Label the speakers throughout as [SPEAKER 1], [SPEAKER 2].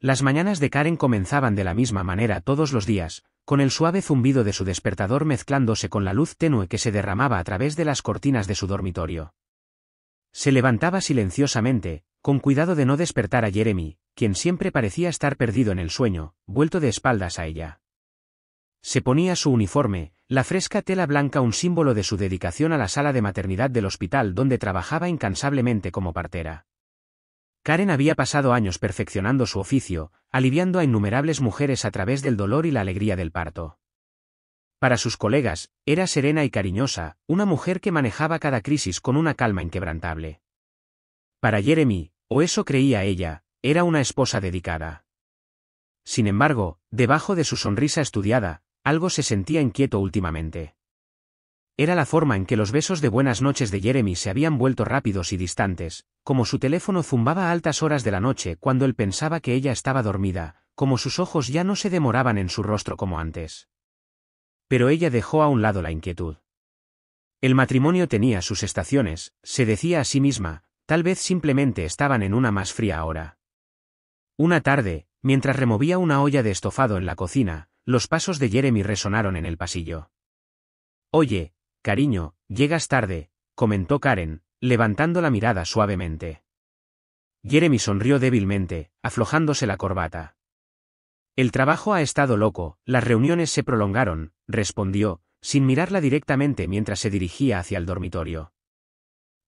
[SPEAKER 1] Las mañanas de Karen comenzaban de la misma manera todos los días, con el suave zumbido de su despertador mezclándose con la luz tenue que se derramaba a través de las cortinas de su dormitorio. Se levantaba silenciosamente, con cuidado de no despertar a Jeremy, quien siempre parecía estar perdido en el sueño, vuelto de espaldas a ella. Se ponía su uniforme, la fresca tela blanca un símbolo de su dedicación a la sala de maternidad del hospital donde trabajaba incansablemente como partera. Karen había pasado años perfeccionando su oficio, aliviando a innumerables mujeres a través del dolor y la alegría del parto. Para sus colegas, era serena y cariñosa, una mujer que manejaba cada crisis con una calma inquebrantable. Para Jeremy, o eso creía ella, era una esposa dedicada. Sin embargo, debajo de su sonrisa estudiada, algo se sentía inquieto últimamente. Era la forma en que los besos de buenas noches de Jeremy se habían vuelto rápidos y distantes, como su teléfono zumbaba a altas horas de la noche cuando él pensaba que ella estaba dormida, como sus ojos ya no se demoraban en su rostro como antes. Pero ella dejó a un lado la inquietud. El matrimonio tenía sus estaciones, se decía a sí misma, tal vez simplemente estaban en una más fría hora. Una tarde, mientras removía una olla de estofado en la cocina, los pasos de Jeremy resonaron en el pasillo. «Oye, cariño, llegas tarde», comentó Karen, levantando la mirada suavemente. Jeremy sonrió débilmente, aflojándose la corbata. «El trabajo ha estado loco, las reuniones se prolongaron», respondió, sin mirarla directamente mientras se dirigía hacia el dormitorio.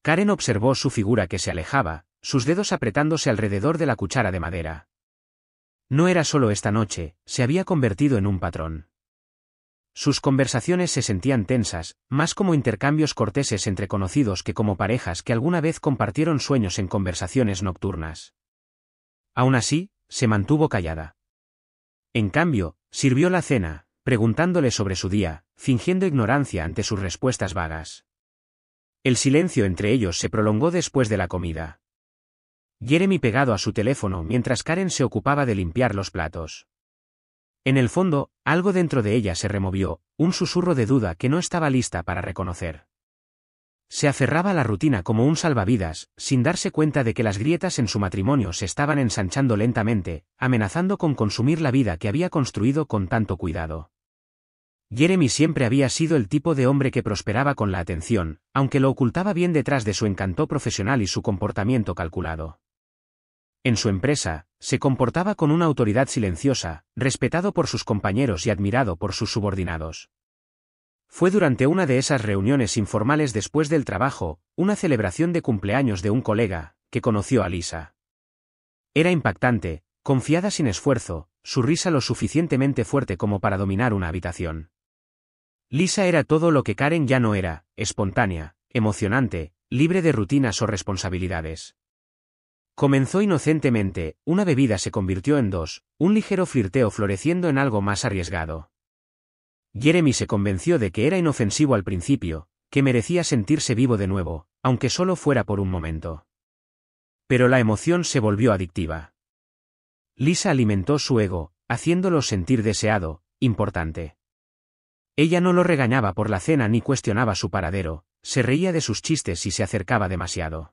[SPEAKER 1] Karen observó su figura que se alejaba, sus dedos apretándose alrededor de la cuchara de madera. No era solo esta noche, se había convertido en un patrón. Sus conversaciones se sentían tensas, más como intercambios corteses entre conocidos que como parejas que alguna vez compartieron sueños en conversaciones nocturnas. Aún así, se mantuvo callada. En cambio, sirvió la cena, preguntándole sobre su día, fingiendo ignorancia ante sus respuestas vagas. El silencio entre ellos se prolongó después de la comida. Jeremy pegado a su teléfono mientras Karen se ocupaba de limpiar los platos. En el fondo, algo dentro de ella se removió, un susurro de duda que no estaba lista para reconocer. Se aferraba a la rutina como un salvavidas, sin darse cuenta de que las grietas en su matrimonio se estaban ensanchando lentamente, amenazando con consumir la vida que había construido con tanto cuidado. Jeremy siempre había sido el tipo de hombre que prosperaba con la atención, aunque lo ocultaba bien detrás de su encanto profesional y su comportamiento calculado. En su empresa, se comportaba con una autoridad silenciosa, respetado por sus compañeros y admirado por sus subordinados. Fue durante una de esas reuniones informales después del trabajo, una celebración de cumpleaños de un colega, que conoció a Lisa. Era impactante, confiada sin esfuerzo, su risa lo suficientemente fuerte como para dominar una habitación. Lisa era todo lo que Karen ya no era, espontánea, emocionante, libre de rutinas o responsabilidades. Comenzó inocentemente, una bebida se convirtió en dos, un ligero flirteo floreciendo en algo más arriesgado. Jeremy se convenció de que era inofensivo al principio, que merecía sentirse vivo de nuevo, aunque solo fuera por un momento. Pero la emoción se volvió adictiva. Lisa alimentó su ego, haciéndolo sentir deseado, importante. Ella no lo regañaba por la cena ni cuestionaba su paradero, se reía de sus chistes y se acercaba demasiado.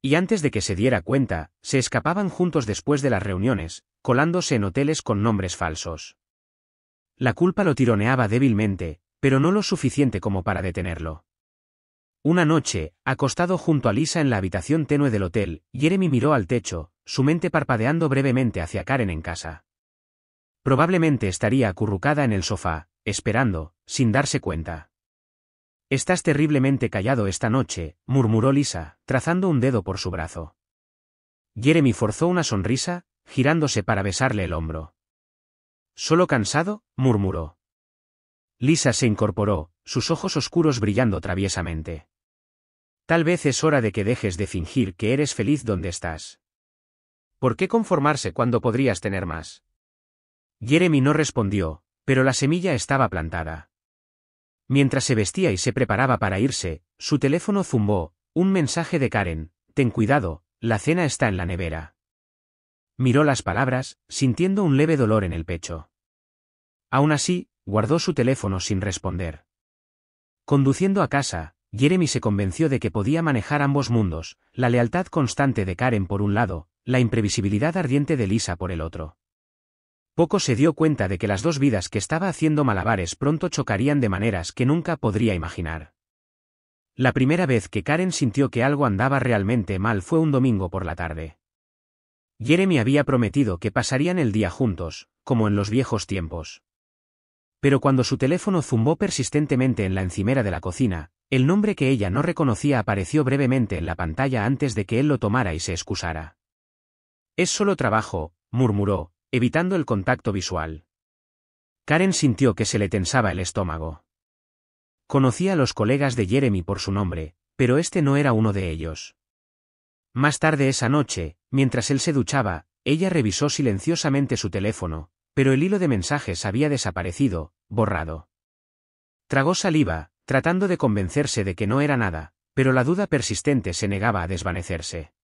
[SPEAKER 1] Y antes de que se diera cuenta, se escapaban juntos después de las reuniones, colándose en hoteles con nombres falsos. La culpa lo tironeaba débilmente, pero no lo suficiente como para detenerlo. Una noche, acostado junto a Lisa en la habitación tenue del hotel, Jeremy miró al techo, su mente parpadeando brevemente hacia Karen en casa. Probablemente estaría acurrucada en el sofá, esperando, sin darse cuenta. «Estás terriblemente callado esta noche», murmuró Lisa, trazando un dedo por su brazo. Jeremy forzó una sonrisa, girándose para besarle el hombro. «¿Solo cansado?», murmuró. Lisa se incorporó, sus ojos oscuros brillando traviesamente. «Tal vez es hora de que dejes de fingir que eres feliz donde estás. ¿Por qué conformarse cuando podrías tener más?». Jeremy no respondió, pero la semilla estaba plantada. Mientras se vestía y se preparaba para irse, su teléfono zumbó, un mensaje de Karen: «Ten cuidado, la cena está en la nevera». Miró las palabras, sintiendo un leve dolor en el pecho. Aún así, guardó su teléfono sin responder. Conduciendo a casa, Jeremy se convenció de que podía manejar ambos mundos, la lealtad constante de Karen por un lado, la imprevisibilidad ardiente de Lisa por el otro. Poco se dio cuenta de que las dos vidas que estaba haciendo malabares pronto chocarían de maneras que nunca podría imaginar. La primera vez que Karen sintió que algo andaba realmente mal fue un domingo por la tarde. Jeremy había prometido que pasarían el día juntos, como en los viejos tiempos. Pero cuando su teléfono zumbó persistentemente en la encimera de la cocina, el nombre que ella no reconocía apareció brevemente en la pantalla antes de que él lo tomara y se excusara. «Es solo trabajo», murmuró, evitando el contacto visual. Karen sintió que se le tensaba el estómago. Conocía a los colegas de Jeremy por su nombre, pero este no era uno de ellos. Más tarde esa noche, mientras él se duchaba, ella revisó silenciosamente su teléfono, pero el hilo de mensajes había desaparecido, borrado. Tragó saliva, tratando de convencerse de que no era nada, pero la duda persistente se negaba a desvanecerse.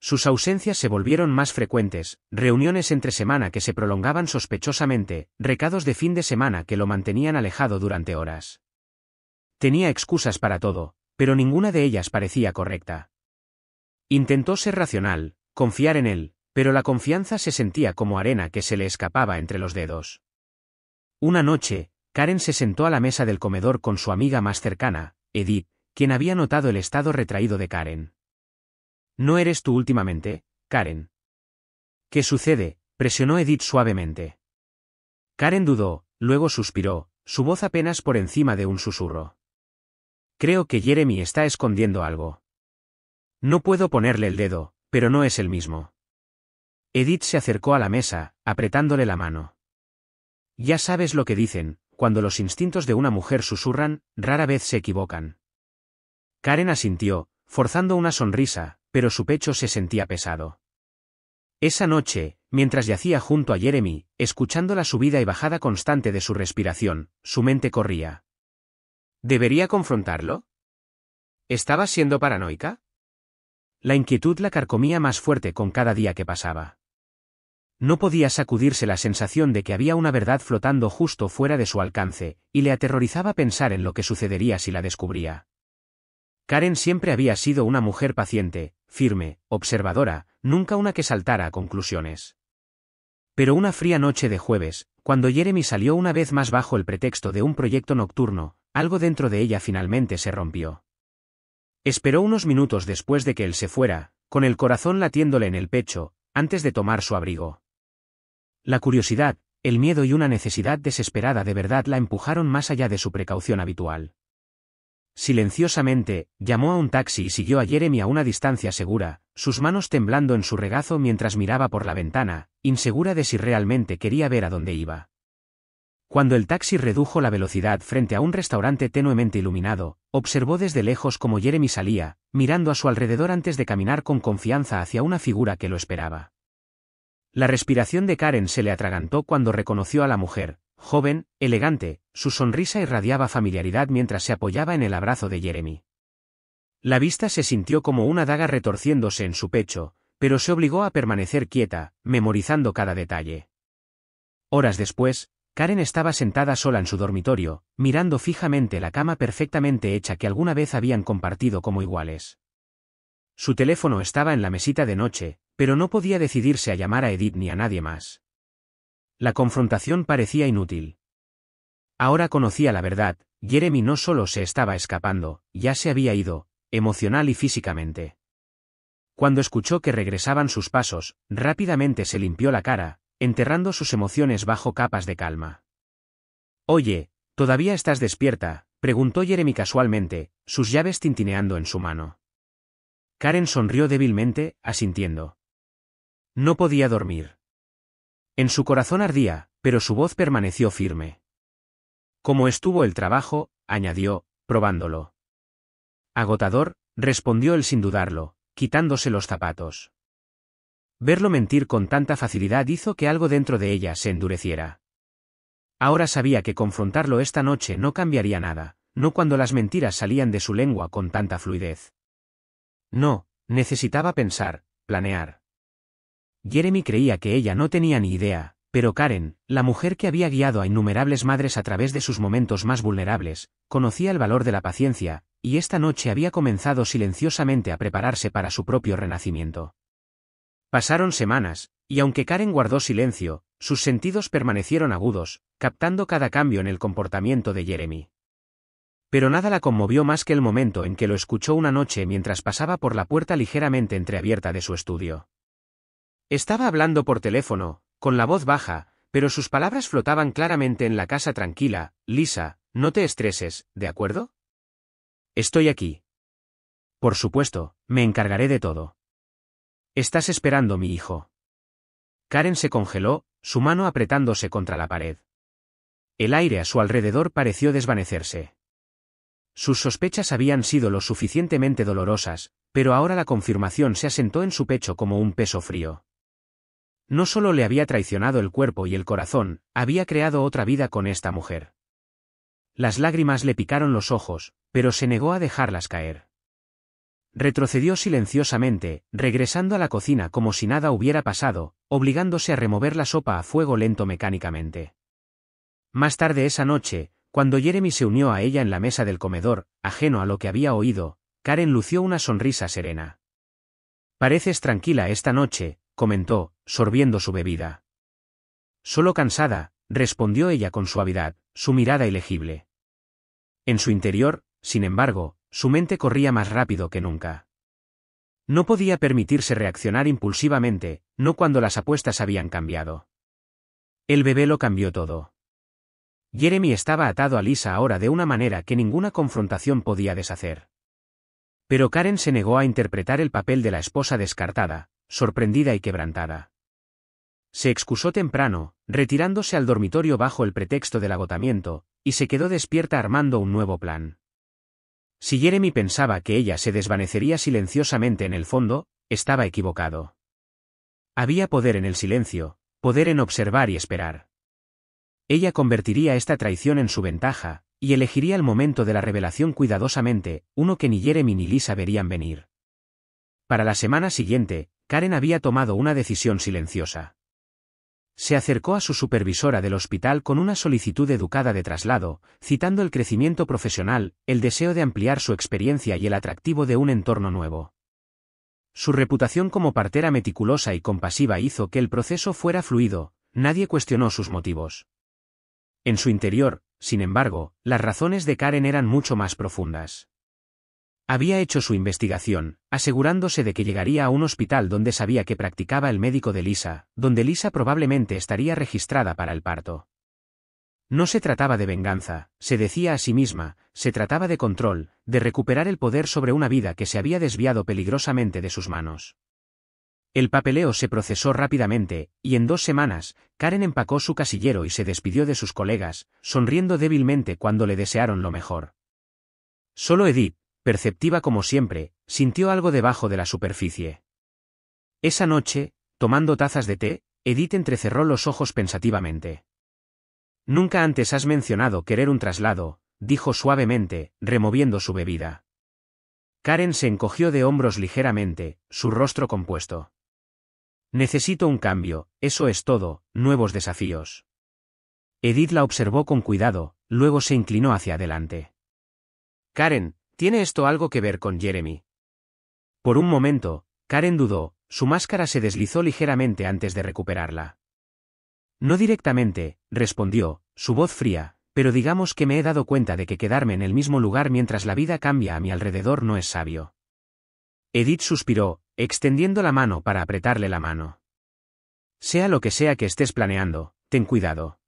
[SPEAKER 1] Sus ausencias se volvieron más frecuentes, reuniones entre semana que se prolongaban sospechosamente, recados de fin de semana que lo mantenían alejado durante horas. Tenía excusas para todo, pero ninguna de ellas parecía correcta. Intentó ser racional, confiar en él, pero la confianza se sentía como arena que se le escapaba entre los dedos. Una noche, Karen se sentó a la mesa del comedor con su amiga más cercana, Edith, quien había notado el estado retraído de Karen. «¿No eres tú últimamente, Karen?» «¿Qué sucede?», presionó Edith suavemente. Karen dudó, luego suspiró, su voz apenas por encima de un susurro. «Creo que Jeremy está escondiendo algo. No puedo ponerle el dedo, pero no es el mismo». Edith se acercó a la mesa, apretándole la mano. «Ya sabes lo que dicen, cuando los instintos de una mujer susurran, rara vez se equivocan». Karen asintió, forzando una sonrisa, pero su pecho se sentía pesado. Esa noche, mientras yacía junto a Jeremy, escuchando la subida y bajada constante de su respiración, su mente corría. ¿Debería confrontarlo? ¿Estaba siendo paranoica? La inquietud la carcomía más fuerte con cada día que pasaba. No podía sacudirse la sensación de que había una verdad flotando justo fuera de su alcance, y le aterrorizaba pensar en lo que sucedería si la descubría. Karen siempre había sido una mujer paciente, firme, observadora, nunca una que saltara a conclusiones. Pero una fría noche de jueves, cuando Jeremy salió una vez más bajo el pretexto de un proyecto nocturno, algo dentro de ella finalmente se rompió. Esperó unos minutos después de que él se fuera, con el corazón latiéndole en el pecho, antes de tomar su abrigo. La curiosidad, el miedo y una necesidad desesperada de verdad la empujaron más allá de su precaución habitual. Silenciosamente, llamó a un taxi y siguió a Jeremy a una distancia segura, sus manos temblando en su regazo mientras miraba por la ventana, insegura de si realmente quería ver a dónde iba. Cuando el taxi redujo la velocidad frente a un restaurante tenuemente iluminado, observó desde lejos cómo Jeremy salía, mirando a su alrededor antes de caminar con confianza hacia una figura que lo esperaba. La respiración de Karen se le atragantó cuando reconoció a la mujer, joven, elegante, su sonrisa irradiaba familiaridad mientras se apoyaba en el abrazo de Jeremy. La vista se sintió como una daga retorciéndose en su pecho, pero se obligó a permanecer quieta, memorizando cada detalle. Horas después, Karen estaba sentada sola en su dormitorio, mirando fijamente la cama perfectamente hecha que alguna vez habían compartido como iguales. Su teléfono estaba en la mesita de noche, pero no podía decidirse a llamar a Edith ni a nadie más. La confrontación parecía inútil. Ahora conocía la verdad, Jeremy no solo se estaba escapando, ya se había ido, emocional y físicamente. Cuando escuchó que regresaban sus pasos, rápidamente se limpió la cara, enterrando sus emociones bajo capas de calma. «Oye, ¿todavía estás despierta?», preguntó Jeremy casualmente, sus llaves tintineando en su mano. Karen sonrió débilmente, asintiendo. No podía dormir. En su corazón ardía, pero su voz permaneció firme. «¿Cómo estuvo el trabajo?», añadió, probándolo. «Agotador», respondió él sin dudarlo, quitándose los zapatos. Verlo mentir con tanta facilidad hizo que algo dentro de ella se endureciera. Ahora sabía que confrontarlo esta noche no cambiaría nada, no cuando las mentiras salían de su lengua con tanta fluidez. No, necesitaba pensar, planear. Jeremy creía que ella no tenía ni idea, pero Karen, la mujer que había guiado a innumerables madres a través de sus momentos más vulnerables, conocía el valor de la paciencia, y esta noche había comenzado silenciosamente a prepararse para su propio renacimiento. Pasaron semanas, y aunque Karen guardó silencio, sus sentidos permanecieron agudos, captando cada cambio en el comportamiento de Jeremy. Pero nada la conmovió más que el momento en que lo escuchó una noche mientras pasaba por la puerta ligeramente entreabierta de su estudio. Estaba hablando por teléfono, con la voz baja, pero sus palabras flotaban claramente en la casa tranquila. Lisa, no te estreses, ¿de acuerdo? Estoy aquí. Por supuesto, me encargaré de todo. ¿Estás esperando, mi hijo? Karen se congeló, su mano apretándose contra la pared. El aire a su alrededor pareció desvanecerse. Sus sospechas habían sido lo suficientemente dolorosas, pero ahora la confirmación se asentó en su pecho como un peso frío. No solo le había traicionado el cuerpo y el corazón, había creado otra vida con esta mujer. Las lágrimas le picaron los ojos, pero se negó a dejarlas caer. Retrocedió silenciosamente, regresando a la cocina como si nada hubiera pasado, obligándose a remover la sopa a fuego lento mecánicamente. Más tarde esa noche, cuando Jeremy se unió a ella en la mesa del comedor, ajeno a lo que había oído, Karen lució una sonrisa serena. «Pareces tranquila esta noche», comentó, sorbiendo su bebida. «Solo cansada», respondió ella con suavidad, su mirada ilegible. En su interior, sin embargo, su mente corría más rápido que nunca. No podía permitirse reaccionar impulsivamente, no cuando las apuestas habían cambiado. El bebé lo cambió todo. Jeremy estaba atado a Lisa ahora de una manera que ninguna confrontación podía deshacer. Pero Karen se negó a interpretar el papel de la esposa descartada, sorprendida y quebrantada. Se excusó temprano, retirándose al dormitorio bajo el pretexto del agotamiento, y se quedó despierta armando un nuevo plan. Si Jeremy pensaba que ella se desvanecería silenciosamente en el fondo, estaba equivocado. Había poder en el silencio, poder en observar y esperar. Ella convertiría esta traición en su ventaja, y elegiría el momento de la revelación cuidadosamente, uno que ni Jeremy ni Lisa verían venir. Para la semana siguiente, Karen había tomado una decisión silenciosa. Se acercó a su supervisora del hospital con una solicitud educada de traslado, citando el crecimiento profesional, el deseo de ampliar su experiencia y el atractivo de un entorno nuevo. Su reputación como partera meticulosa y compasiva hizo que el proceso fuera fluido, nadie cuestionó sus motivos. En su interior, sin embargo, las razones de Karen eran mucho más profundas. Había hecho su investigación, asegurándose de que llegaría a un hospital donde sabía que practicaba el médico de Lisa, donde Lisa probablemente estaría registrada para el parto. No se trataba de venganza, se decía a sí misma, se trataba de control, de recuperar el poder sobre una vida que se había desviado peligrosamente de sus manos. El papeleo se procesó rápidamente, y en 2 semanas, Karen empacó su casillero y se despidió de sus colegas, sonriendo débilmente cuando le desearon lo mejor. Solo Edith, perceptiva como siempre, sintió algo debajo de la superficie. Esa noche, tomando tazas de té, Edith entrecerró los ojos pensativamente. «Nunca antes has mencionado querer un traslado», dijo suavemente, removiendo su bebida. Karen se encogió de hombros ligeramente, su rostro compuesto. «Necesito un cambio, eso es todo, nuevos desafíos». Edith la observó con cuidado, luego se inclinó hacia adelante. «Karen, ¿tiene esto algo que ver con Jeremy?» Por un momento, Karen dudó, su máscara se deslizó ligeramente antes de recuperarla. «No directamente», respondió, su voz fría, «pero digamos que me he dado cuenta de que quedarme en el mismo lugar mientras la vida cambia a mi alrededor no es sabio». Edith suspiró, extendiendo la mano para apretarle la mano. «Sea lo que sea que estés planeando, ten cuidado».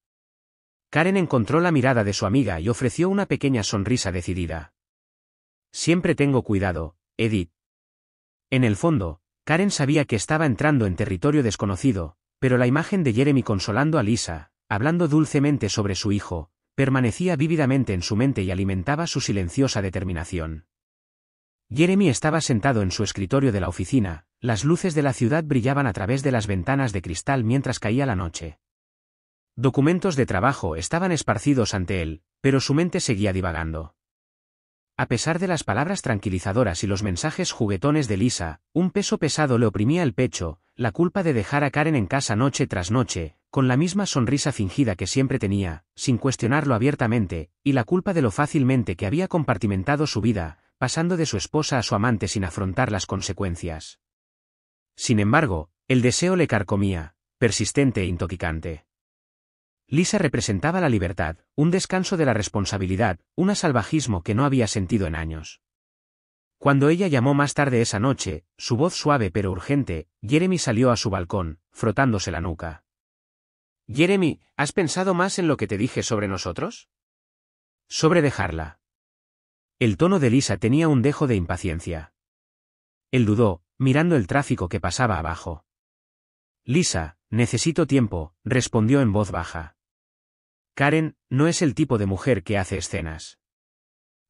[SPEAKER 1] Karen encontró la mirada de su amiga y ofreció una pequeña sonrisa decidida. «Siempre tengo cuidado, Edith». En el fondo, Karen sabía que estaba entrando en territorio desconocido, pero la imagen de Jeremy consolando a Lisa, hablando dulcemente sobre su hijo, permanecía vívidamente en su mente y alimentaba su silenciosa determinación. Jeremy estaba sentado en su escritorio de la oficina, las luces de la ciudad brillaban a través de las ventanas de cristal mientras caía la noche. Documentos de trabajo estaban esparcidos ante él, pero su mente seguía divagando. A pesar de las palabras tranquilizadoras y los mensajes juguetones de Lisa, un peso pesado le oprimía el pecho, la culpa de dejar a Karen en casa noche tras noche, con la misma sonrisa fingida que siempre tenía, sin cuestionarlo abiertamente, y la culpa de lo fácilmente que había compartimentado su vida, pasando de su esposa a su amante sin afrontar las consecuencias. Sin embargo, El deseo le carcomía, persistente e intoxicante. Lisa representaba la libertad, un descanso de la responsabilidad, un salvajismo que no había sentido en años. Cuando ella llamó más tarde esa noche, su voz suave pero urgente, Jeremy salió a su balcón, frotándose la nuca. «Jeremy, ¿has pensado más en lo que te dije sobre nosotros?» «Sobre dejarla». El tono de Lisa tenía un dejo de impaciencia. Él dudó, mirando el tráfico que pasaba abajo. «Lisa, necesito tiempo», respondió en voz baja. «Karen no es el tipo de mujer que hace escenas.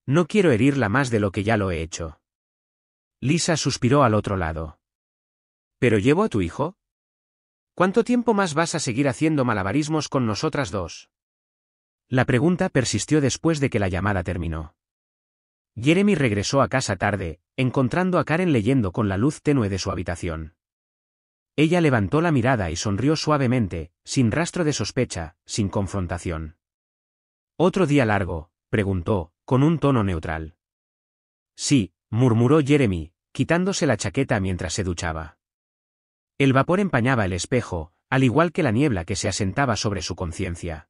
[SPEAKER 1] No quiero herirla más de lo que ya lo he hecho». Lisa suspiró al otro lado. «¿Pero llevo a tu hijo? ¿Cuánto tiempo más vas a seguir haciendo malabarismos con nosotras dos?» La pregunta persistió después de que la llamada terminó. Jeremy regresó a casa tarde, encontrando a Karen leyendo con la luz tenue de su habitación. Ella levantó la mirada y sonrió suavemente, sin rastro de sospecha, sin confrontación. «¿Otro día largo?», preguntó, con un tono neutral. «Sí», murmuró Jeremy, quitándose la chaqueta mientras se duchaba. El vapor empañaba el espejo, al igual que la niebla que se asentaba sobre su conciencia.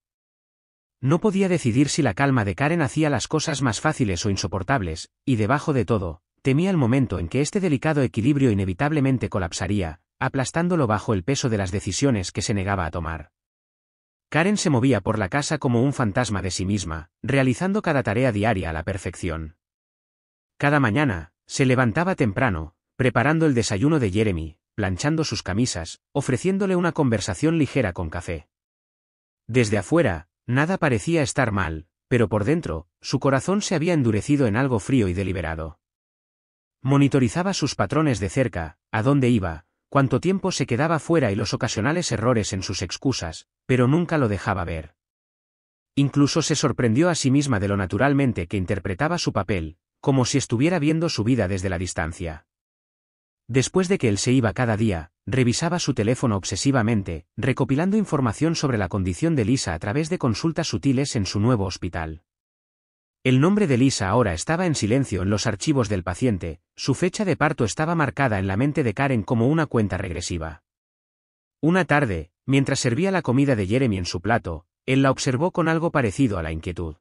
[SPEAKER 1] No podía decidir si la calma de Karen hacía las cosas más fáciles o insoportables, y debajo de todo, temía el momento en que este delicado equilibrio inevitablemente colapsaría, aplastándolo bajo el peso de las decisiones que se negaba a tomar. Karen se movía por la casa como un fantasma de sí misma, realizando cada tarea diaria a la perfección. Cada mañana, se levantaba temprano, preparando el desayuno de Jeremy, planchando sus camisas, ofreciéndole una conversación ligera con café. Desde afuera, nada parecía estar mal, pero por dentro, su corazón se había endurecido en algo frío y deliberado. Monitorizaba sus patrones de cerca, a dónde iba, cuánto tiempo se quedaba fuera y los ocasionales errores en sus excusas, pero nunca lo dejaba ver. Incluso se sorprendió a sí misma de lo naturalmente que interpretaba su papel, como si estuviera viendo su vida desde la distancia. Después de que él se iba cada día, revisaba su teléfono obsesivamente, recopilando información sobre la condición de Lisa a través de consultas sutiles en su nuevo hospital. El nombre de Lisa ahora estaba en silencio en los archivos del paciente, su fecha de parto estaba marcada en la mente de Karen como una cuenta regresiva. Una tarde, mientras servía la comida de Jeremy en su plato, él la observó con algo parecido a la inquietud.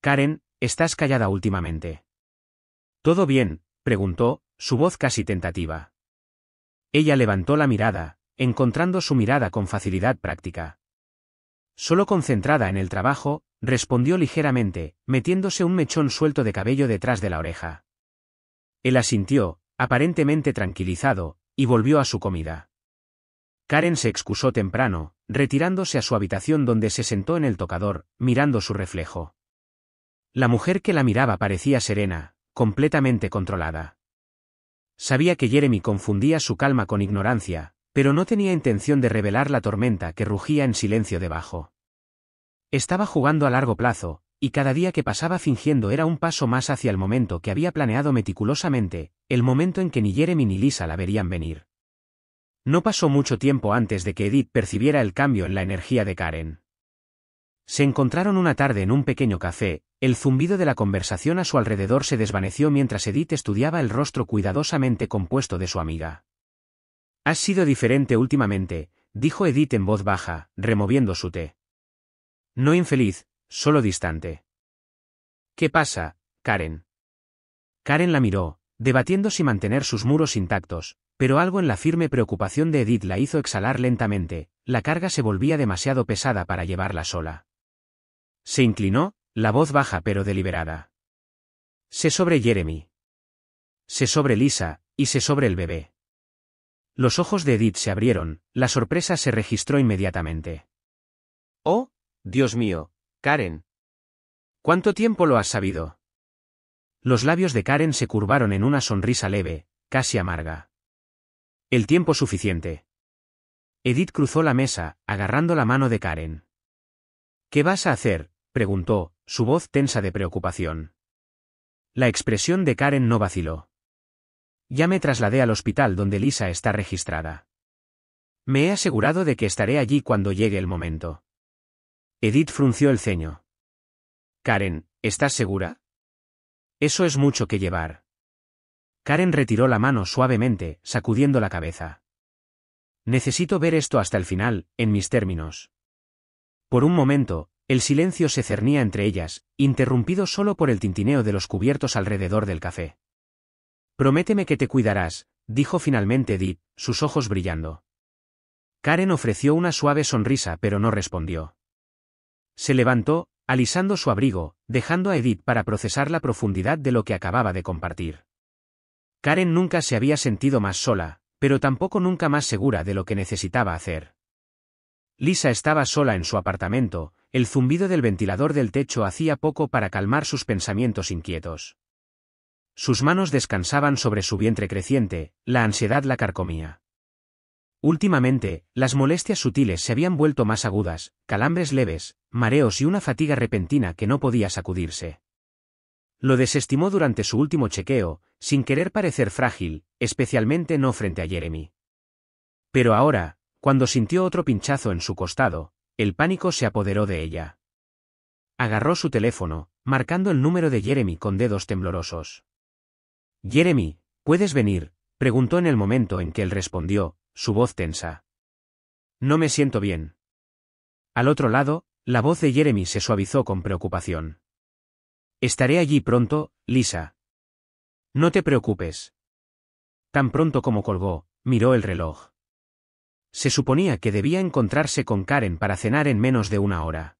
[SPEAKER 1] «Karen, estás callada últimamente». «¿Todo bien?», preguntó, su voz casi tentativa. Ella levantó la mirada, encontrando su mirada con facilidad práctica. Solo concentrada en el trabajo, respondió ligeramente, metiéndose un mechón suelto de cabello detrás de la oreja. Él asintió, aparentemente tranquilizado, y volvió a su comida. Karen se excusó temprano, retirándose a su habitación donde se sentó en el tocador, mirando su reflejo. La mujer que la miraba parecía serena, completamente controlada. Sabía que Jeremy confundía su calma con ignorancia, pero no tenía intención de revelar la tormenta que rugía en silencio debajo. Estaba jugando a largo plazo, y cada día que pasaba fingiendo era un paso más hacia el momento que había planeado meticulosamente, el momento en que ni Jeremy ni Lisa la verían venir. No pasó mucho tiempo antes de que Edith percibiera el cambio en la energía de Karen. Se encontraron una tarde en un pequeño café, el zumbido de la conversación a su alrededor se desvaneció mientras Edith estudiaba el rostro cuidadosamente compuesto de su amiga. «Has sido diferente últimamente», dijo Edith en voz baja, removiendo su té. «No infeliz, solo distante». «¿Qué pasa, Karen?» Karen la miró, debatiendo si mantener sus muros intactos, pero algo en la firme preocupación de Edith la hizo exhalar lentamente, la carga se volvía demasiado pesada para llevarla sola. Se inclinó, la voz baja pero deliberada. «Sé sobre Jeremy. Sé sobre Lisa, y sé sobre el bebé». Los ojos de Edith se abrieron, la sorpresa se registró inmediatamente. «Oh, Dios mío, Karen. ¿Cuánto tiempo lo has sabido?» Los labios de Karen se curvaron en una sonrisa leve, casi amarga. «El tiempo suficiente». Edith cruzó la mesa, agarrando la mano de Karen. «¿Qué vas a hacer?», preguntó, su voz tensa de preocupación. La expresión de Karen no vaciló. «Ya me trasladé al hospital donde Lisa está registrada. Me he asegurado de que estaré allí cuando llegue el momento». Edith frunció el ceño. «Karen, ¿estás segura? Eso es mucho que llevar». Karen retiró la mano suavemente, sacudiendo la cabeza. Necesito ver esto hasta el final, en mis términos. Por un momento, el silencio se cernía entre ellas, interrumpido solo por el tintineo de los cubiertos alrededor del café. Prométeme que te cuidarás, dijo finalmente Edith, sus ojos brillando. Karen ofreció una suave sonrisa pero no respondió. Se levantó, alisando su abrigo, dejando a Edith para procesar la profundidad de lo que acababa de compartir. Karen nunca se había sentido más sola, pero tampoco nunca más segura de lo que necesitaba hacer. Lisa estaba sola en su apartamento, el zumbido del ventilador del techo hacía poco para calmar sus pensamientos inquietos. Sus manos descansaban sobre su vientre creciente, la ansiedad la carcomía. Últimamente, las molestias sutiles se habían vuelto más agudas, calambres leves, mareos y una fatiga repentina que no podía sacudirse. Lo desestimó durante su último chequeo, sin querer parecer frágil, especialmente no frente a Jeremy. Pero ahora, cuando sintió otro pinchazo en su costado, el pánico se apoderó de ella. Agarró su teléfono, marcando el número de Jeremy con dedos temblorosos. «Jeremy, ¿puedes venir?», preguntó en el momento en que él respondió, su voz tensa. «No me siento bien». Al otro lado, la voz de Jeremy se suavizó con preocupación. «Estaré allí pronto, Lisa». «No te preocupes». Tan pronto como colgó, miró el reloj. Se suponía que debía encontrarse con Karen para cenar en menos de una hora.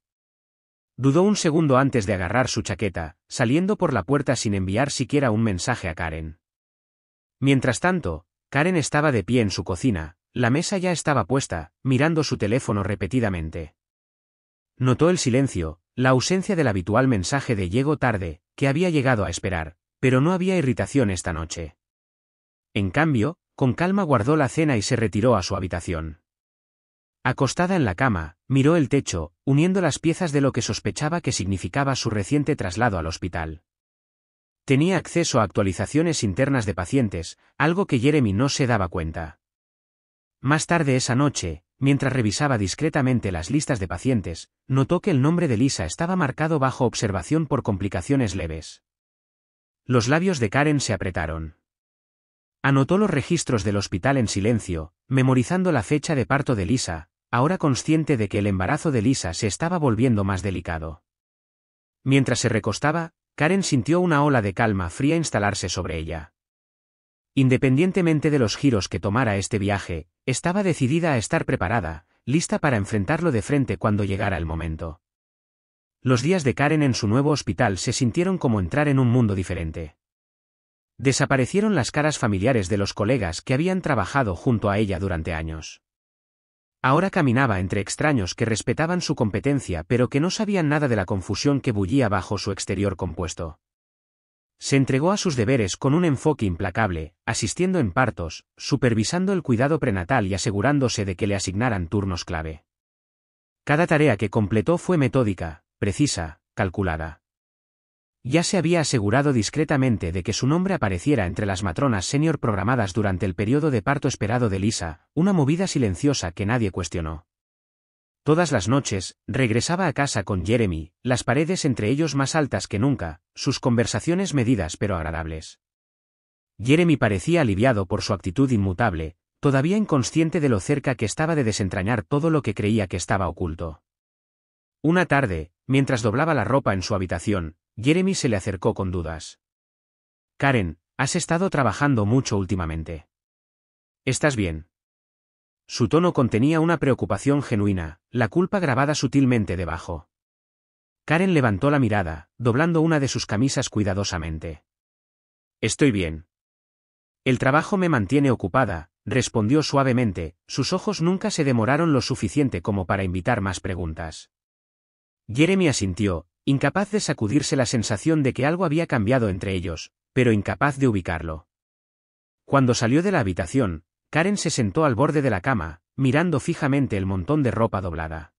[SPEAKER 1] Dudó un segundo antes de agarrar su chaqueta, saliendo por la puerta sin enviar siquiera un mensaje a Karen. Mientras tanto, Karen estaba de pie en su cocina, la mesa ya estaba puesta, mirando su teléfono repetidamente. Notó el silencio, la ausencia del habitual mensaje de «llego tarde», que había llegado a esperar, pero no había irritación esta noche. En cambio, con calma guardó la cena y se retiró a su habitación. Acostada en la cama, miró el techo, uniendo las piezas de lo que sospechaba que significaba su reciente traslado al hospital. Tenía acceso a actualizaciones internas de pacientes, algo que Jeremy no se daba cuenta. Más tarde esa noche, mientras revisaba discretamente las listas de pacientes, notó que el nombre de Lisa estaba marcado bajo observación por complicaciones leves. Los labios de Karen se apretaron. Anotó los registros del hospital en silencio, memorizando la fecha de parto de Lisa, ahora consciente de que el embarazo de Lisa se estaba volviendo más delicado. Mientras se recostaba, Karen sintió una ola de calma fría instalarse sobre ella. Independientemente de los giros que tomara este viaje, estaba decidida a estar preparada, lista para enfrentarlo de frente cuando llegara el momento. Los días de Karen en su nuevo hospital se sintieron como entrar en un mundo diferente. Desaparecieron las caras familiares de los colegas que habían trabajado junto a ella durante años. Ahora caminaba entre extraños que respetaban su competencia pero que no sabían nada de la confusión que bullía bajo su exterior compuesto. Se entregó a sus deberes con un enfoque implacable, asistiendo en partos, supervisando el cuidado prenatal y asegurándose de que le asignaran turnos clave. Cada tarea que completó fue metódica, precisa, calculada. Ya se había asegurado discretamente de que su nombre apareciera entre las matronas senior programadas durante el periodo de parto esperado de Lisa, una movida silenciosa que nadie cuestionó. Todas las noches, regresaba a casa con Jeremy, las paredes entre ellos más altas que nunca, sus conversaciones medidas pero agradables. Jeremy parecía aliviado por su actitud inmutable, todavía inconsciente de lo cerca que estaba de desentrañar todo lo que creía que estaba oculto. Una tarde, mientras doblaba la ropa en su habitación, Jeremy se le acercó con dudas. «Karen, has estado trabajando mucho últimamente. ¿Estás bien?» Su tono contenía una preocupación genuina, la culpa grabada sutilmente debajo. Karen levantó la mirada, doblando una de sus camisas cuidadosamente. «Estoy bien. El trabajo me mantiene ocupada», respondió suavemente, sus ojos nunca se demoraron lo suficiente como para invitar más preguntas. Jeremy asintió, incapaz de sacudirse la sensación de que algo había cambiado entre ellos, pero incapaz de ubicarlo. Cuando salió de la habitación, Karen se sentó al borde de la cama, mirando fijamente el montón de ropa doblada.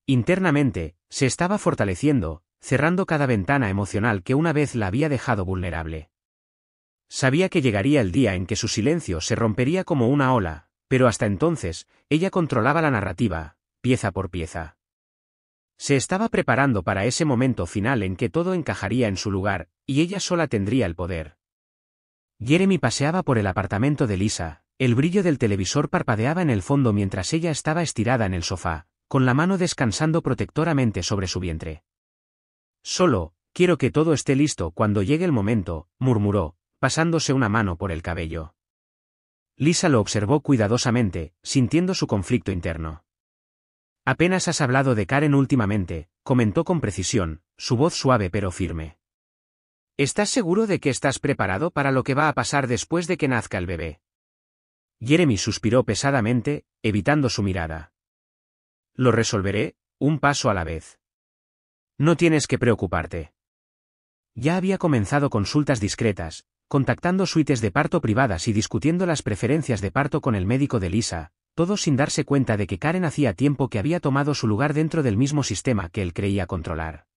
[SPEAKER 1] Internamente, se estaba fortaleciendo, cerrando cada ventana emocional que una vez la había dejado vulnerable. Sabía que llegaría el día en que su silencio se rompería como una ola, pero hasta entonces, ella controlaba la narrativa, pieza por pieza. Se estaba preparando para ese momento final en que todo encajaría en su lugar, y ella sola tendría el poder. Jeremy paseaba por el apartamento de Lisa, El brillo del televisor parpadeaba en el fondo mientras ella estaba estirada en el sofá, con la mano descansando protectoramente sobre su vientre. Solo, quiero que todo esté listo cuando llegue el momento, murmuró, pasándose una mano por el cabello. Lisa lo observó cuidadosamente, sintiendo su conflicto interno. Apenas has hablado de Karen últimamente, comentó con precisión, su voz suave pero firme. ¿Estás seguro de que estás preparado para lo que va a pasar después de que nazca el bebé? Jeremy suspiró pesadamente, evitando su mirada. Lo resolveré, un paso a la vez. No tienes que preocuparte. Ya había comenzado consultas discretas, contactando suites de parto privadas y discutiendo las preferencias de parto con el médico de Lisa, todo sin darse cuenta de que Karen hacía tiempo que había tomado su lugar dentro del mismo sistema que él creía controlar.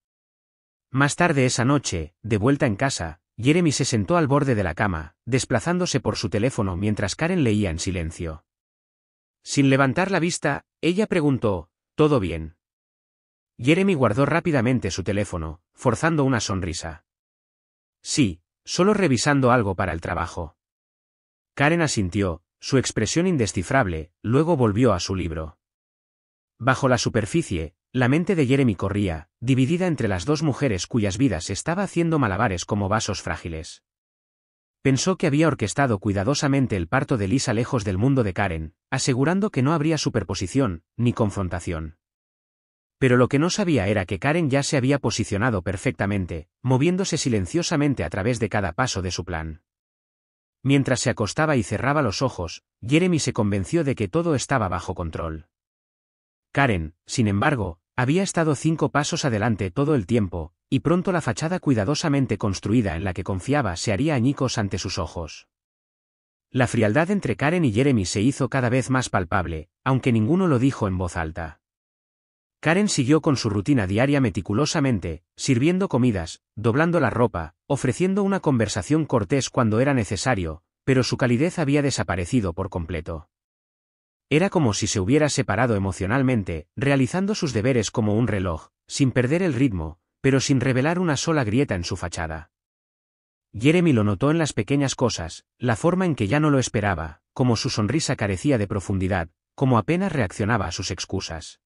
[SPEAKER 1] Más tarde esa noche, de vuelta en casa, Jeremy se sentó al borde de la cama, desplazándose por su teléfono mientras Karen leía en silencio. Sin levantar la vista, ella preguntó, ¿todo bien? Jeremy guardó rápidamente su teléfono, forzando una sonrisa. Sí, solo revisando algo para el trabajo. Karen asintió, su expresión indescifrable, luego volvió a su libro. Bajo la superficie, la mente de Jeremy corría, dividida entre las dos mujeres cuyas vidas estaba haciendo malabares como vasos frágiles. Pensó que había orquestado cuidadosamente el parto de Lisa lejos del mundo de Karen, asegurando que no habría superposición, ni confrontación. Pero lo que no sabía era que Karen ya se había posicionado perfectamente, moviéndose silenciosamente a través de cada paso de su plan. Mientras se acostaba y cerraba los ojos, Jeremy se convenció de que todo estaba bajo control. Karen, sin embargo, había estado 5 pasos adelante todo el tiempo, y pronto la fachada cuidadosamente construida en la que confiaba se haría añicos ante sus ojos. La frialdad entre Karen y Jeremy se hizo cada vez más palpable, aunque ninguno lo dijo en voz alta. Karen siguió con su rutina diaria meticulosamente, sirviendo comidas, doblando la ropa, ofreciendo una conversación cortés cuando era necesario, pero su calidez había desaparecido por completo. Era como si se hubiera separado emocionalmente, realizando sus deberes como un reloj, sin perder el ritmo, pero sin revelar una sola grieta en su fachada. Jeremy lo notó en las pequeñas cosas, la forma en que ya no lo esperaba, como su sonrisa carecía de profundidad, como apenas reaccionaba a sus excusas.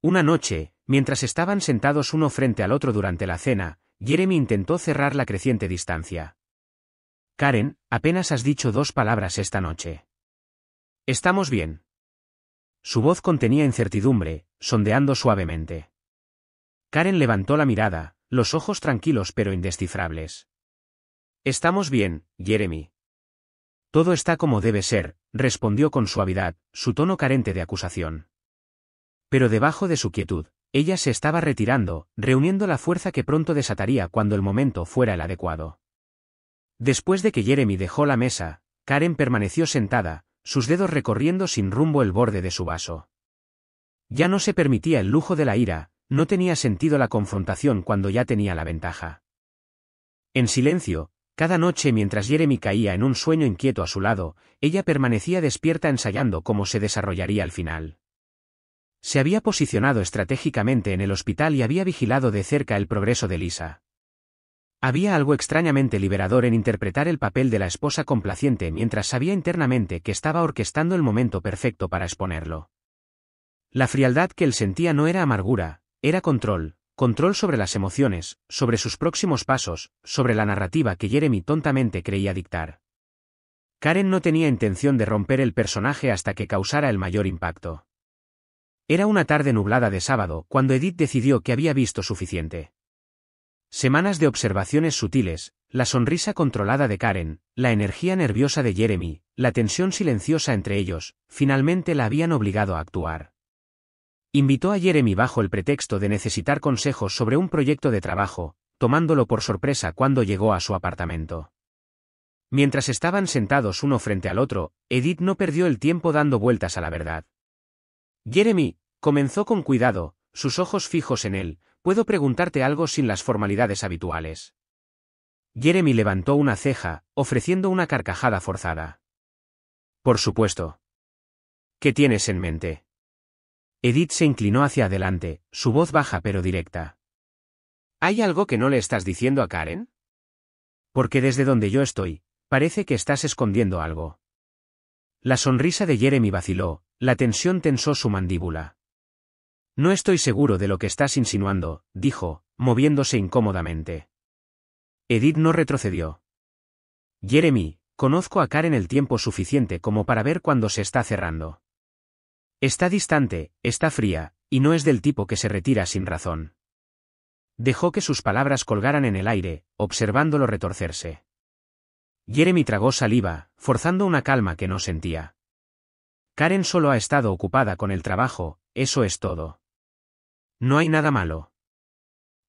[SPEAKER 1] Una noche, mientras estaban sentados uno frente al otro durante la cena, Jeremy intentó cerrar la creciente distancia. Karen, apenas has dicho 2 palabras esta noche. ¿Estamos bien? Su voz contenía incertidumbre, sondeando suavemente. Karen levantó la mirada, los ojos tranquilos pero indescifrables. Estamos bien, Jeremy. Todo está como debe ser, respondió con suavidad, su tono carente de acusación. Pero debajo de su quietud, ella se estaba retirando, reuniendo la fuerza que pronto desataría cuando el momento fuera el adecuado. Después de que Jeremy dejó la mesa, Karen permaneció sentada, sus dedos recorriendo sin rumbo el borde de su vaso. Ya no se permitía el lujo de la ira, no tenía sentido la confrontación cuando ya tenía la ventaja. En silencio, cada noche mientras Jeremy caía en un sueño inquieto a su lado, ella permanecía despierta ensayando cómo se desarrollaría el final. Se había posicionado estratégicamente en el hospital y había vigilado de cerca el progreso de Lisa. Había algo extrañamente liberador en interpretar el papel de la esposa complaciente mientras sabía internamente que estaba orquestando el momento perfecto para exponerlo. La frialdad que él sentía no era amargura, era control, control sobre las emociones, sobre sus próximos pasos, sobre la narrativa que Jeremy tontamente creía dictar. Karen no tenía intención de romper el personaje hasta que causara el mayor impacto. Era una tarde nublada de sábado cuando Edith decidió que había visto suficiente. Semanas de observaciones sutiles, la sonrisa controlada de Karen, la energía nerviosa de Jeremy, la tensión silenciosa entre ellos, finalmente la habían obligado a actuar. Invitó a Jeremy bajo el pretexto de necesitar consejos sobre un proyecto de trabajo, tomándolo por sorpresa cuando llegó a su apartamento. Mientras estaban sentados uno frente al otro, Edith no perdió el tiempo dando vueltas a la verdad. Jeremy, comenzó con cuidado, sus ojos fijos en él, ¿puedo preguntarte algo sin las formalidades habituales? Jeremy levantó una ceja, ofreciendo una carcajada forzada. Por supuesto. ¿Qué tienes en mente? Edith se inclinó hacia adelante, su voz baja pero directa. ¿Hay algo que no le estás diciendo a Karen? Porque desde donde yo estoy, parece que estás escondiendo algo. La sonrisa de Jeremy vaciló, la tensión tensó su mandíbula. No estoy seguro de lo que estás insinuando, dijo, moviéndose incómodamente. Edith no retrocedió. Jeremy, conozco a Karen el tiempo suficiente como para ver cuándo se está cerrando. Está distante, está fría, y no es del tipo que se retira sin razón. Dejó que sus palabras colgaran en el aire, observándolo retorcerse. Jeremy tragó saliva, forzando una calma que no sentía. Karen solo ha estado ocupada con el trabajo, eso es todo. No hay nada malo.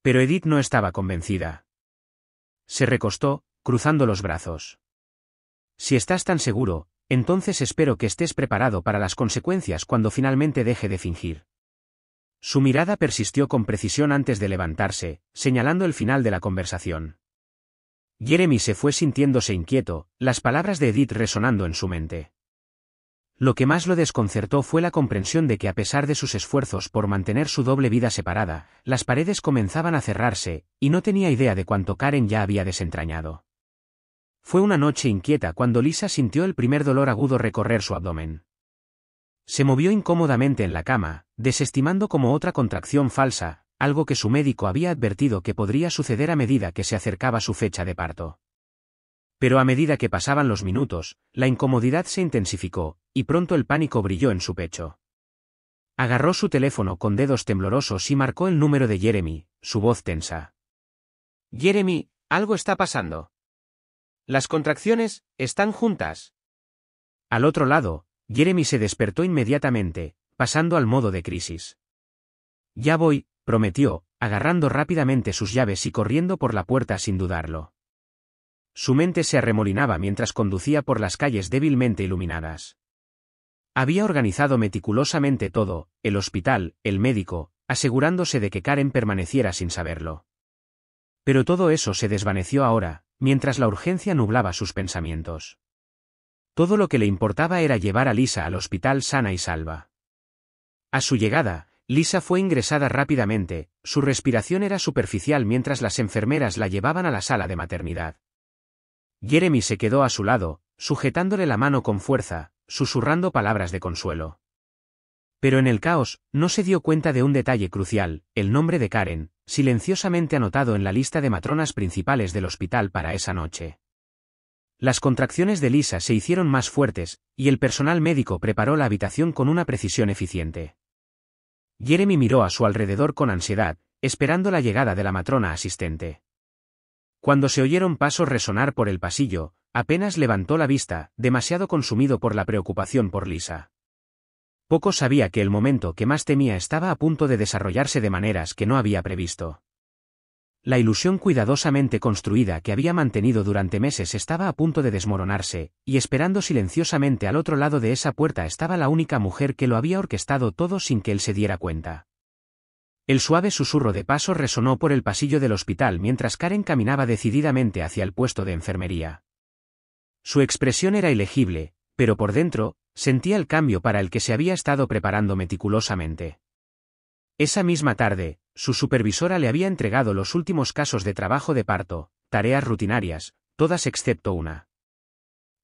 [SPEAKER 1] Pero Edith no estaba convencida. Se recostó, cruzando los brazos. Si estás tan seguro, entonces espero que estés preparado para las consecuencias cuando finalmente deje de fingir. Su mirada persistió con precisión antes de levantarse, señalando el final de la conversación. Jeremy se fue sintiéndose inquieto, las palabras de Edith resonando en su mente. Lo que más lo desconcertó fue la comprensión de que a pesar de sus esfuerzos por mantener su doble vida separada, las paredes comenzaban a cerrarse, y no tenía idea de cuánto Karen ya había desentrañado. Fue una noche inquieta cuando Lisa sintió el primer dolor agudo recorrer su abdomen. Se movió incómodamente en la cama, desestimando como otra contracción falsa, algo que su médico había advertido que podría suceder a medida que se acercaba su fecha de parto. Pero a medida que pasaban los minutos, la incomodidad se intensificó, y pronto el pánico brilló en su pecho. Agarró su teléfono con dedos temblorosos y marcó el número de Jeremy, su voz tensa. «Jeremy, algo está pasando. Las contracciones están juntas». Al otro lado, Jeremy se despertó inmediatamente, pasando al modo de crisis. «Ya voy», prometió, agarrando rápidamente sus llaves y corriendo por la puerta sin dudarlo. Su mente se arremolinaba mientras conducía por las calles débilmente iluminadas. Había organizado meticulosamente todo, el hospital, el médico, asegurándose de que Karen permaneciera sin saberlo. Pero todo eso se desvaneció ahora, mientras la urgencia nublaba sus pensamientos. Todo lo que le importaba era llevar a Lisa al hospital sana y salva. A su llegada, Lisa fue ingresada rápidamente, su respiración era superficial mientras las enfermeras la llevaban a la sala de maternidad. Jeremy se quedó a su lado, sujetándole la mano con fuerza, susurrando palabras de consuelo. Pero en el caos, no se dio cuenta de un detalle crucial, el nombre de Karen, silenciosamente anotado en la lista de matronas principales del hospital para esa noche. Las contracciones de Lisa se hicieron más fuertes, y el personal médico preparó la habitación con una precisión eficiente. Jeremy miró a su alrededor con ansiedad, esperando la llegada de la matrona asistente. Cuando se oyeron pasos resonar por el pasillo, apenas levantó la vista, demasiado consumido por la preocupación por Lisa. Poco sabía que el momento que más temía estaba a punto de desarrollarse de maneras que no había previsto. La ilusión cuidadosamente construida que había mantenido durante meses estaba a punto de desmoronarse, y esperando silenciosamente al otro lado de esa puerta estaba la única mujer que lo había orquestado todo sin que él se diera cuenta. El suave susurro de pasos resonó por el pasillo del hospital mientras Karen caminaba decididamente hacia el puesto de enfermería. Su expresión era ilegible, pero por dentro, sentía el cambio para el que se había estado preparando meticulosamente. Esa misma tarde, su supervisora le había entregado los últimos casos de trabajo de parto, tareas rutinarias, todas excepto una.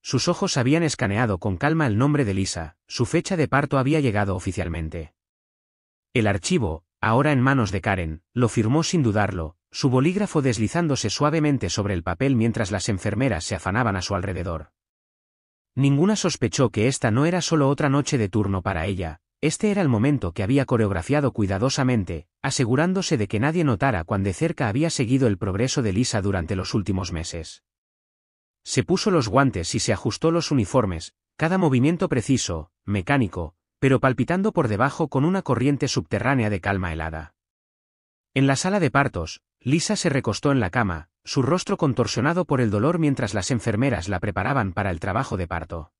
[SPEAKER 1] Sus ojos habían escaneado con calma el nombre de Lisa, su fecha de parto había llegado oficialmente. El archivo, ahora en manos de Karen, lo firmó sin dudarlo, su bolígrafo deslizándose suavemente sobre el papel mientras las enfermeras se afanaban a su alrededor. Ninguna sospechó que esta no era solo otra noche de turno para ella. Este era el momento que había coreografiado cuidadosamente, asegurándose de que nadie notara cuán de cerca había seguido el progreso de Lisa durante los últimos meses. Se puso los guantes y se ajustó los uniformes, cada movimiento preciso, mecánico, pero palpitando por debajo con una corriente subterránea de calma helada. En la sala de partos, Lisa se recostó en la cama, su rostro contorsionado por el dolor mientras las enfermeras la preparaban para el trabajo de parto.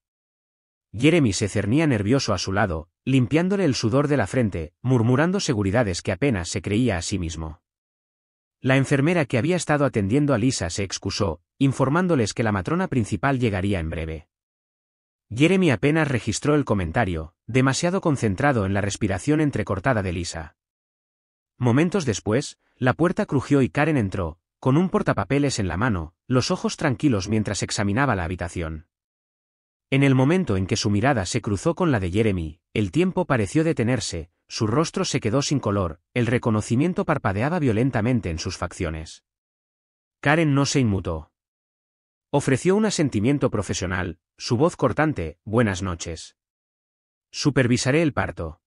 [SPEAKER 1] Jeremy se cernía nervioso a su lado, limpiándole el sudor de la frente, murmurando seguridades que apenas se creía a sí mismo. La enfermera que había estado atendiendo a Lisa se excusó, informándoles que la matrona principal llegaría en breve. Jeremy apenas registró el comentario, demasiado concentrado en la respiración entrecortada de Lisa. Momentos después, la puerta crujió y Karen entró, con un portapapeles en la mano, los ojos tranquilos mientras examinaba la habitación. En el momento en que su mirada se cruzó con la de Jeremy, el tiempo pareció detenerse, su rostro se quedó sin color, el reconocimiento parpadeaba violentamente en sus facciones. Karen no se inmutó. Ofreció un asentimiento profesional, su voz cortante: buenas noches. Supervisaré el parto.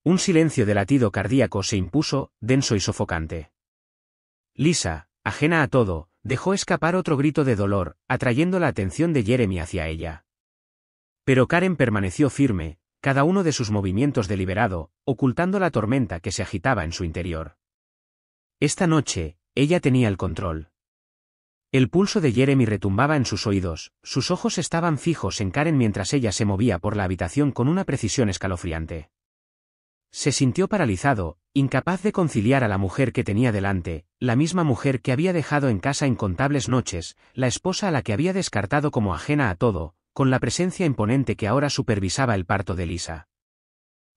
[SPEAKER 1] Un silencio de latido cardíaco se impuso, denso y sofocante. Lisa, ajena a todo, dejó escapar otro grito de dolor, atrayendo la atención de Jeremy hacia ella. Pero Karen permaneció firme, cada uno de sus movimientos deliberado, ocultando la tormenta que se agitaba en su interior. Esta noche, ella tenía el control. El pulso de Jeremy retumbaba en sus oídos, sus ojos estaban fijos en Karen mientras ella se movía por la habitación con una precisión escalofriante. Se sintió paralizado, incapaz de conciliar a la mujer que tenía delante, la misma mujer que había dejado en casa incontables noches, la esposa a la que había descartado como ajena a todo, con la presencia imponente que ahora supervisaba el parto de Lisa.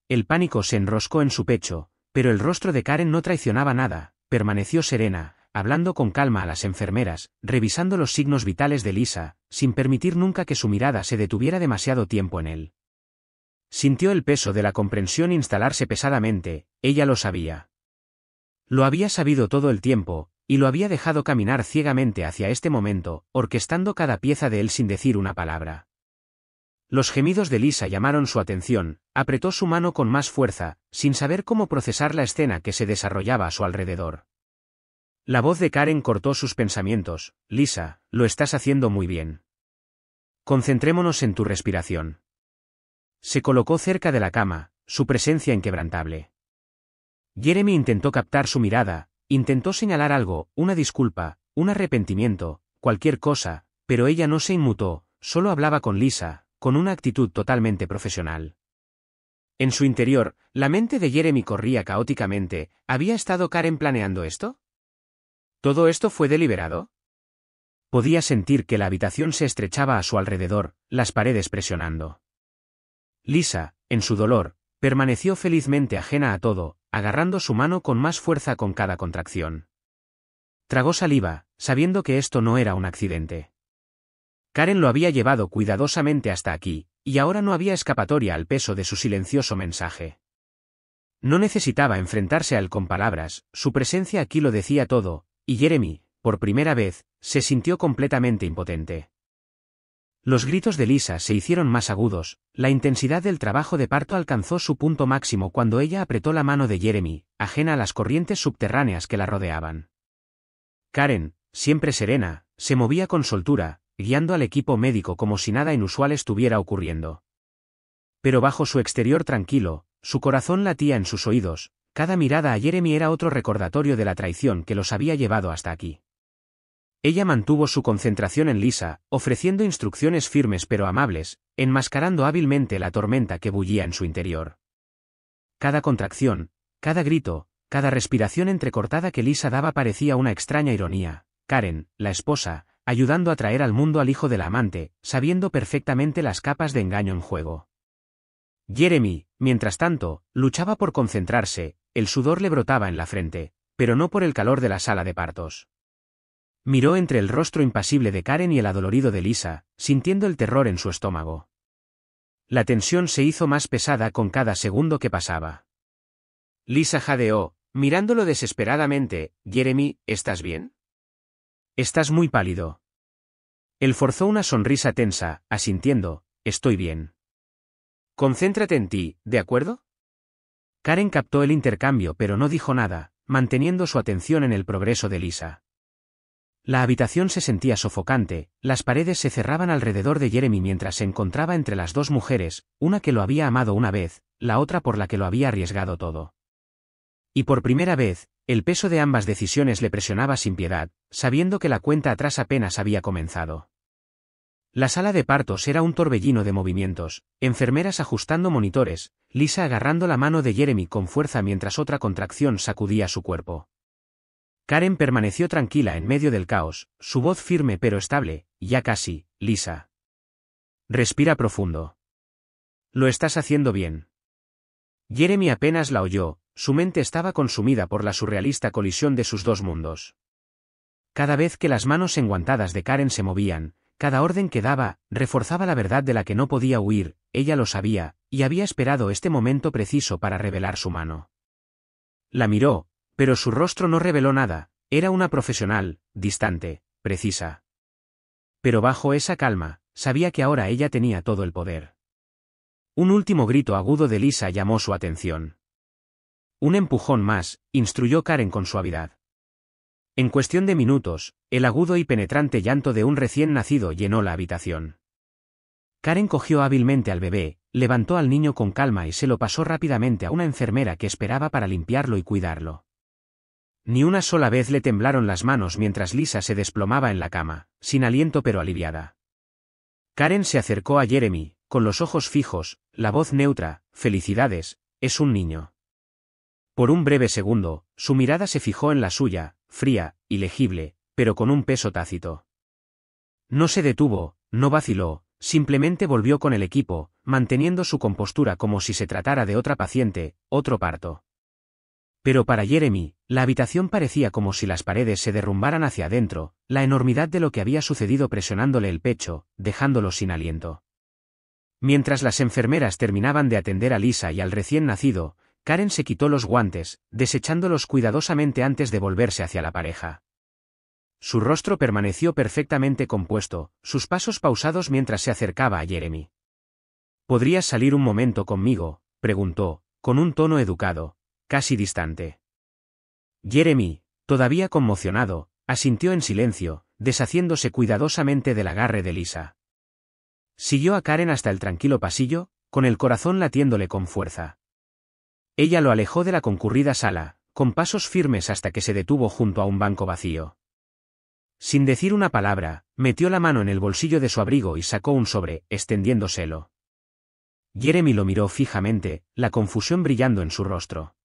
[SPEAKER 1] El pánico se enroscó en su pecho, pero el rostro de Karen no traicionaba nada, permaneció serena, hablando con calma a las enfermeras, revisando los signos vitales de Lisa, sin permitir nunca que su mirada se detuviera demasiado tiempo en él. Sintió el peso de la comprensión instalarse pesadamente, ella lo sabía. Lo había sabido todo el tiempo, y lo había dejado caminar ciegamente hacia este momento, orquestando cada pieza de él sin decir una palabra. Los gemidos de Lisa llamaron su atención, apretó su mano con más fuerza, sin saber cómo procesar la escena que se desarrollaba a su alrededor. La voz de Karen cortó sus pensamientos: Lisa, lo estás haciendo muy bien. Concentrémonos en tu respiración. Se colocó cerca de la cama, su presencia inquebrantable. Jeremy intentó captar su mirada, intentó señalar algo, una disculpa, un arrepentimiento, cualquier cosa, pero ella no se inmutó, solo hablaba con Lisa, con una actitud totalmente profesional. En su interior, la mente de Jeremy corría caóticamente. ¿Había estado Karen planeando esto? ¿Todo esto fue deliberado? Podía sentir que la habitación se estrechaba a su alrededor, las paredes presionando. Lisa, en su dolor, permaneció felizmente ajena a todo, agarrando su mano con más fuerza con cada contracción. Tragó saliva, sabiendo que esto no era un accidente. Karen lo había llevado cuidadosamente hasta aquí, y ahora no había escapatoria al peso de su silencioso mensaje. No necesitaba enfrentarse a él con palabras, su presencia aquí lo decía todo, y Jeremy, por primera vez, se sintió completamente impotente. Los gritos de Lisa se hicieron más agudos, la intensidad del trabajo de parto alcanzó su punto máximo cuando ella apretó la mano de Jeremy, ajena a las corrientes subterráneas que la rodeaban. Karen, siempre serena, se movía con soltura, guiando al equipo médico como si nada inusual estuviera ocurriendo. Pero bajo su exterior tranquilo, su corazón latía en sus oídos, cada mirada a Jeremy era otro recordatorio de la traición que los había llevado hasta aquí. Ella mantuvo su concentración en Lisa, ofreciendo instrucciones firmes pero amables, enmascarando hábilmente la tormenta que bullía en su interior. Cada contracción, cada grito, cada respiración entrecortada que Lisa daba parecía una extraña ironía. Karen, la esposa, ayudando a traer al mundo al hijo de la amante, sabiendo perfectamente las capas de engaño en juego. Jeremy, mientras tanto, luchaba por concentrarse, el sudor le brotaba en la frente, pero no por el calor de la sala de partos. Miró entre el rostro impasible de Karen y el adolorido de Lisa, sintiendo el terror en su estómago. La tensión se hizo más pesada con cada segundo que pasaba. Lisa jadeó, mirándolo desesperadamente. Jeremy, ¿estás bien? Estás muy pálido. Él forzó una sonrisa tensa, asintiendo, estoy bien. Concéntrate en ti, ¿de acuerdo? Karen captó el intercambio pero no dijo nada, manteniendo su atención en el progreso de Lisa. La habitación se sentía sofocante, las paredes se cerraban alrededor de Jeremy mientras se encontraba entre las dos mujeres, una que lo había amado una vez, la otra por la que lo había arriesgado todo. Y por primera vez, el peso de ambas decisiones le presionaba sin piedad, sabiendo que la cuenta atrás apenas había comenzado. La sala de partos era un torbellino de movimientos, enfermeras ajustando monitores, Lisa agarrando la mano de Jeremy con fuerza mientras otra contracción sacudía su cuerpo. Karen permaneció tranquila en medio del caos, su voz firme pero estable. Ya casi, Lisa. Respira profundo. Lo estás haciendo bien. Jeremy apenas la oyó, su mente estaba consumida por la surrealista colisión de sus dos mundos. Cada vez que las manos enguantadas de Karen se movían, cada orden que daba, reforzaba la verdad de la que no podía huir, ella lo sabía, y había esperado este momento preciso para revelar su mano. La miró, pero su rostro no reveló nada, era una profesional, distante, precisa. Pero bajo esa calma, sabía que ahora ella tenía todo el poder. Un último grito agudo de Lisa llamó su atención. Un empujón más, instruyó Karen con suavidad. En cuestión de minutos, el agudo y penetrante llanto de un recién nacido llenó la habitación. Karen cogió hábilmente al bebé, levantó al niño con calma y se lo pasó rápidamente a una enfermera que esperaba para limpiarlo y cuidarlo. Ni una sola vez le temblaron las manos mientras Lisa se desplomaba en la cama, sin aliento pero aliviada. Karen se acercó a Jeremy, con los ojos fijos, la voz neutra: «Felicidades, es un niño». Por un breve segundo, su mirada se fijó en la suya, fría, ilegible, pero con un peso tácito. No se detuvo, no vaciló, simplemente volvió con el equipo, manteniendo su compostura como si se tratara de otra paciente, otro parto. Pero para Jeremy, la habitación parecía como si las paredes se derrumbaran hacia adentro, la enormidad de lo que había sucedido presionándole el pecho, dejándolo sin aliento. Mientras las enfermeras terminaban de atender a Lisa y al recién nacido, Karen se quitó los guantes, desechándolos cuidadosamente antes de volverse hacia la pareja. Su rostro permaneció perfectamente compuesto, sus pasos pausados mientras se acercaba a Jeremy. «¿Podrías salir un momento conmigo?», preguntó, con un tono educado, casi distante. Jeremy, todavía conmocionado, asintió en silencio, deshaciéndose cuidadosamente del agarre de Lisa. Siguió a Karen hasta el tranquilo pasillo, con el corazón latiéndole con fuerza. Ella lo alejó de la concurrida sala, con pasos firmes hasta que se detuvo junto a un banco vacío. Sin decir una palabra, metió la mano en el bolsillo de su abrigo y sacó un sobre, extendiéndoselo. Jeremy lo miró fijamente, la confusión brillando en su rostro.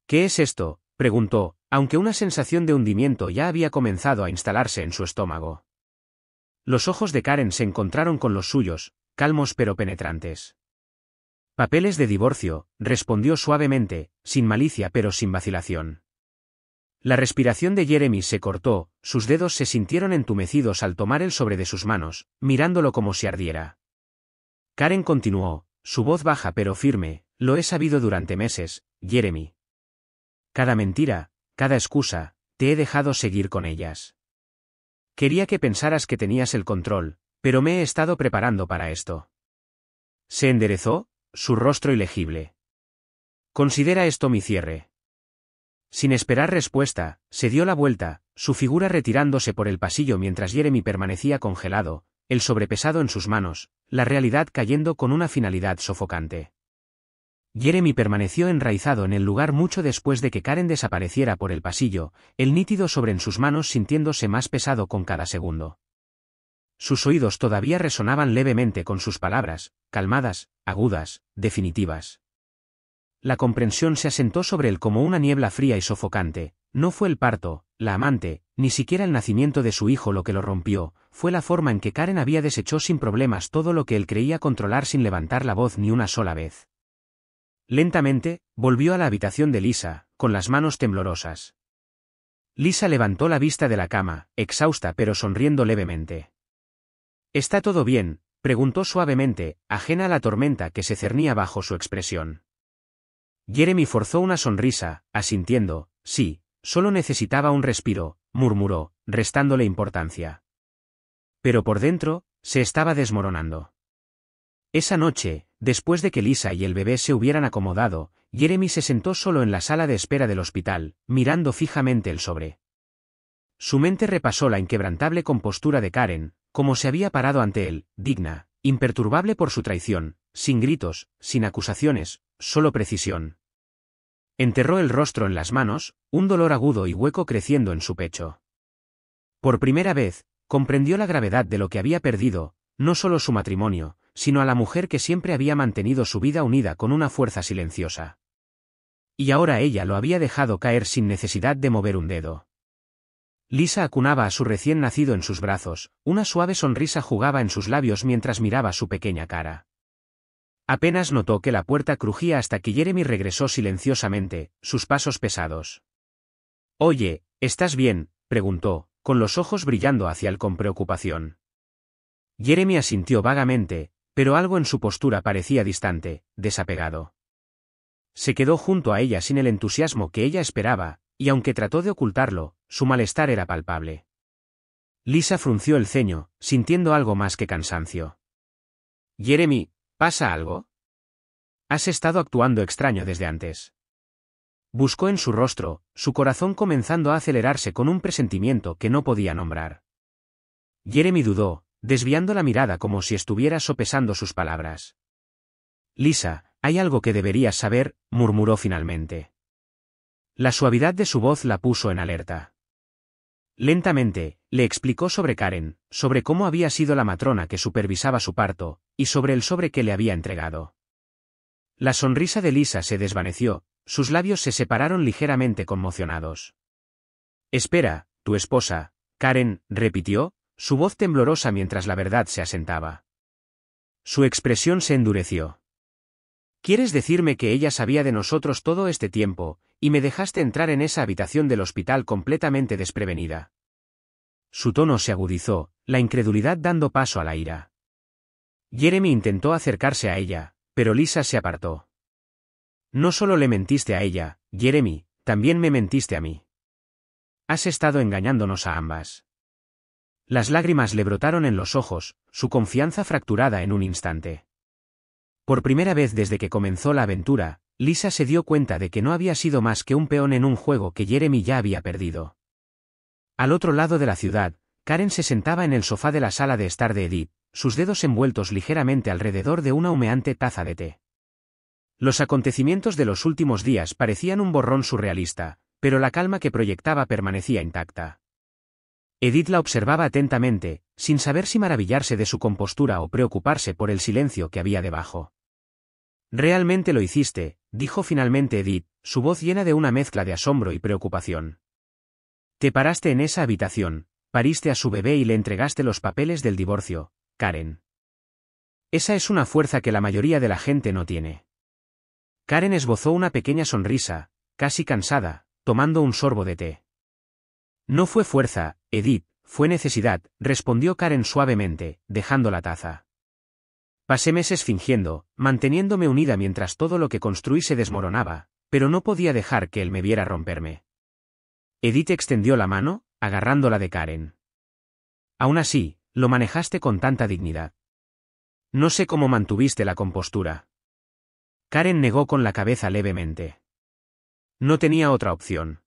[SPEAKER 1] «¿Qué es esto?», preguntó, aunque una sensación de hundimiento ya había comenzado a instalarse en su estómago. Los ojos de Karen se encontraron con los suyos, calmos pero penetrantes. «Papeles de divorcio», respondió suavemente, sin malicia pero sin vacilación. La respiración de Jeremy se cortó, sus dedos se sintieron entumecidos al tomar el sobre de sus manos, mirándolo como si ardiera. Karen continuó, su voz baja pero firme: «Lo he sabido durante meses, Jeremy. Cada mentira, cada excusa, te he dejado seguir con ellas. Quería que pensaras que tenías el control, pero me he estado preparando para esto». Se enderezó, su rostro ilegible. «Considera esto mi cierre». Sin esperar respuesta, se dio la vuelta, su figura retirándose por el pasillo mientras Jeremy permanecía congelado, el sobrepesado en sus manos, la realidad cayendo con una finalidad sofocante. Jeremy permaneció enraizado en el lugar mucho después de que Karen desapareciera por el pasillo, el nítido sobre en sus manos sintiéndose más pesado con cada segundo. Sus oídos todavía resonaban levemente con sus palabras, calmadas, agudas, definitivas. La comprensión se asentó sobre él como una niebla fría y sofocante. No fue el parto, la amante, ni siquiera el nacimiento de su hijo lo que lo rompió, fue la forma en que Karen había deshecho sin problemas todo lo que él creía controlar sin levantar la voz ni una sola vez. Lentamente, volvió a la habitación de Lisa, con las manos temblorosas. Lisa levantó la vista de la cama, exhausta pero sonriendo levemente. «¿Está todo bien?», preguntó suavemente, ajena a la tormenta que se cernía bajo su expresión. Jeremy forzó una sonrisa, asintiendo: «Sí, solo necesitaba un respiro», murmuró, restándole importancia. Pero por dentro, se estaba desmoronando. Esa noche, después de que Lisa y el bebé se hubieran acomodado, Jeremy se sentó solo en la sala de espera del hospital, mirando fijamente el sobre. Su mente repasó la inquebrantable compostura de Karen, como se había parado ante él, digna, imperturbable por su traición, sin gritos, sin acusaciones, solo precisión. Enterró el rostro en las manos, un dolor agudo y hueco creciendo en su pecho. Por primera vez, comprendió la gravedad de lo que había perdido, no solo su matrimonio, sino a la mujer que siempre había mantenido su vida unida con una fuerza silenciosa. Y ahora ella lo había dejado caer sin necesidad de mover un dedo. Lisa acunaba a su recién nacido en sus brazos, una suave sonrisa jugaba en sus labios mientras miraba su pequeña cara. Apenas notó que la puerta crujía hasta que Jeremy regresó silenciosamente, sus pasos pesados. «Oye, ¿estás bien?», preguntó, con los ojos brillando hacia él con preocupación. Jeremy asintió vagamente, pero algo en su postura parecía distante, desapegado. Se quedó junto a ella sin el entusiasmo que ella esperaba, y aunque trató de ocultarlo, su malestar era palpable. Lisa frunció el ceño, sintiendo algo más que cansancio. Jeremy, ¿pasa algo? Has estado actuando extraño desde antes. Buscó en su rostro, su corazón comenzando a acelerarse con un presentimiento que no podía nombrar. Jeremy dudó, desviando la mirada como si estuviera sopesando sus palabras. Lisa, hay algo que deberías saber, murmuró finalmente. La suavidad de su voz la puso en alerta. Lentamente, le explicó sobre Karen, sobre cómo había sido la matrona que supervisaba su parto, y sobre el sobre que le había entregado. La sonrisa de Lisa se desvaneció, sus labios se separaron ligeramente conmocionados. Espera, tu esposa, Karen, repitió, su voz temblorosa mientras la verdad se asentaba. Su expresión se endureció. ¿Quieres decirme que ella sabía de nosotros todo este tiempo, y me dejaste entrar en esa habitación del hospital completamente desprevenida? Su tono se agudizó, la incredulidad dando paso a la ira. Jeremy intentó acercarse a ella, pero Lisa se apartó. No solo le mentiste a ella, Jeremy, también me mentiste a mí. Has estado engañándonos a ambas. Las lágrimas le brotaron en los ojos, su confianza fracturada en un instante. Por primera vez desde que comenzó la aventura, Lisa se dio cuenta de que no había sido más que un peón en un juego que Jeremy ya había perdido. Al otro lado de la ciudad, Karen se sentaba en el sofá de la sala de estar de Edith, sus dedos envueltos ligeramente alrededor de una humeante taza de té. Los acontecimientos de los últimos días parecían un borrón surrealista, pero la calma que proyectaba permanecía intacta. Edith la observaba atentamente, sin saber si maravillarse de su compostura o preocuparse por el silencio que había debajo. Realmente lo hiciste, dijo finalmente Edith, su voz llena de una mezcla de asombro y preocupación. Te paraste en esa habitación, pariste a su bebé y le entregaste los papeles del divorcio, Karen. Esa es una fuerza que la mayoría de la gente no tiene. Karen esbozó una pequeña sonrisa, casi cansada, tomando un sorbo de té. No fue fuerza, Edith, fue necesidad, respondió Karen suavemente, dejando la taza. Pasé meses fingiendo, manteniéndome unida mientras todo lo que construí se desmoronaba, pero no podía dejar que él me viera romperme. Edith extendió la mano, agarrándola de Karen. Aún así, lo manejaste con tanta dignidad. No sé cómo mantuviste la compostura. Karen negó con la cabeza levemente. No tenía otra opción.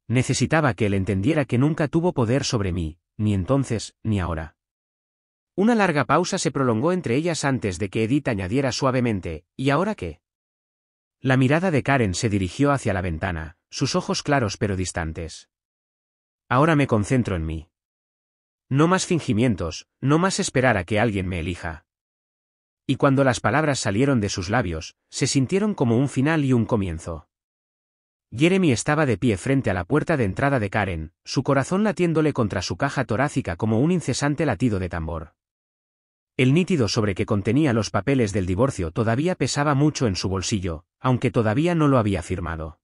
[SPEAKER 1] Necesitaba que él entendiera que nunca tuvo poder sobre mí, ni entonces, ni ahora. Una larga pausa se prolongó entre ellas antes de que Edith añadiera suavemente, ¿y ahora qué? La mirada de Karen se dirigió hacia la ventana, sus ojos claros pero distantes. Ahora me concentro en mí. No más fingimientos, no más esperar a que alguien me elija. Y cuando las palabras salieron de sus labios, se sintieron como un final y un comienzo. Jeremy estaba de pie frente a la puerta de entrada de Karen, su corazón latiéndole contra su caja torácica como un incesante latido de tambor. El nítido sobre que contenía los papeles del divorcio todavía pesaba mucho en su bolsillo, aunque todavía no lo había firmado.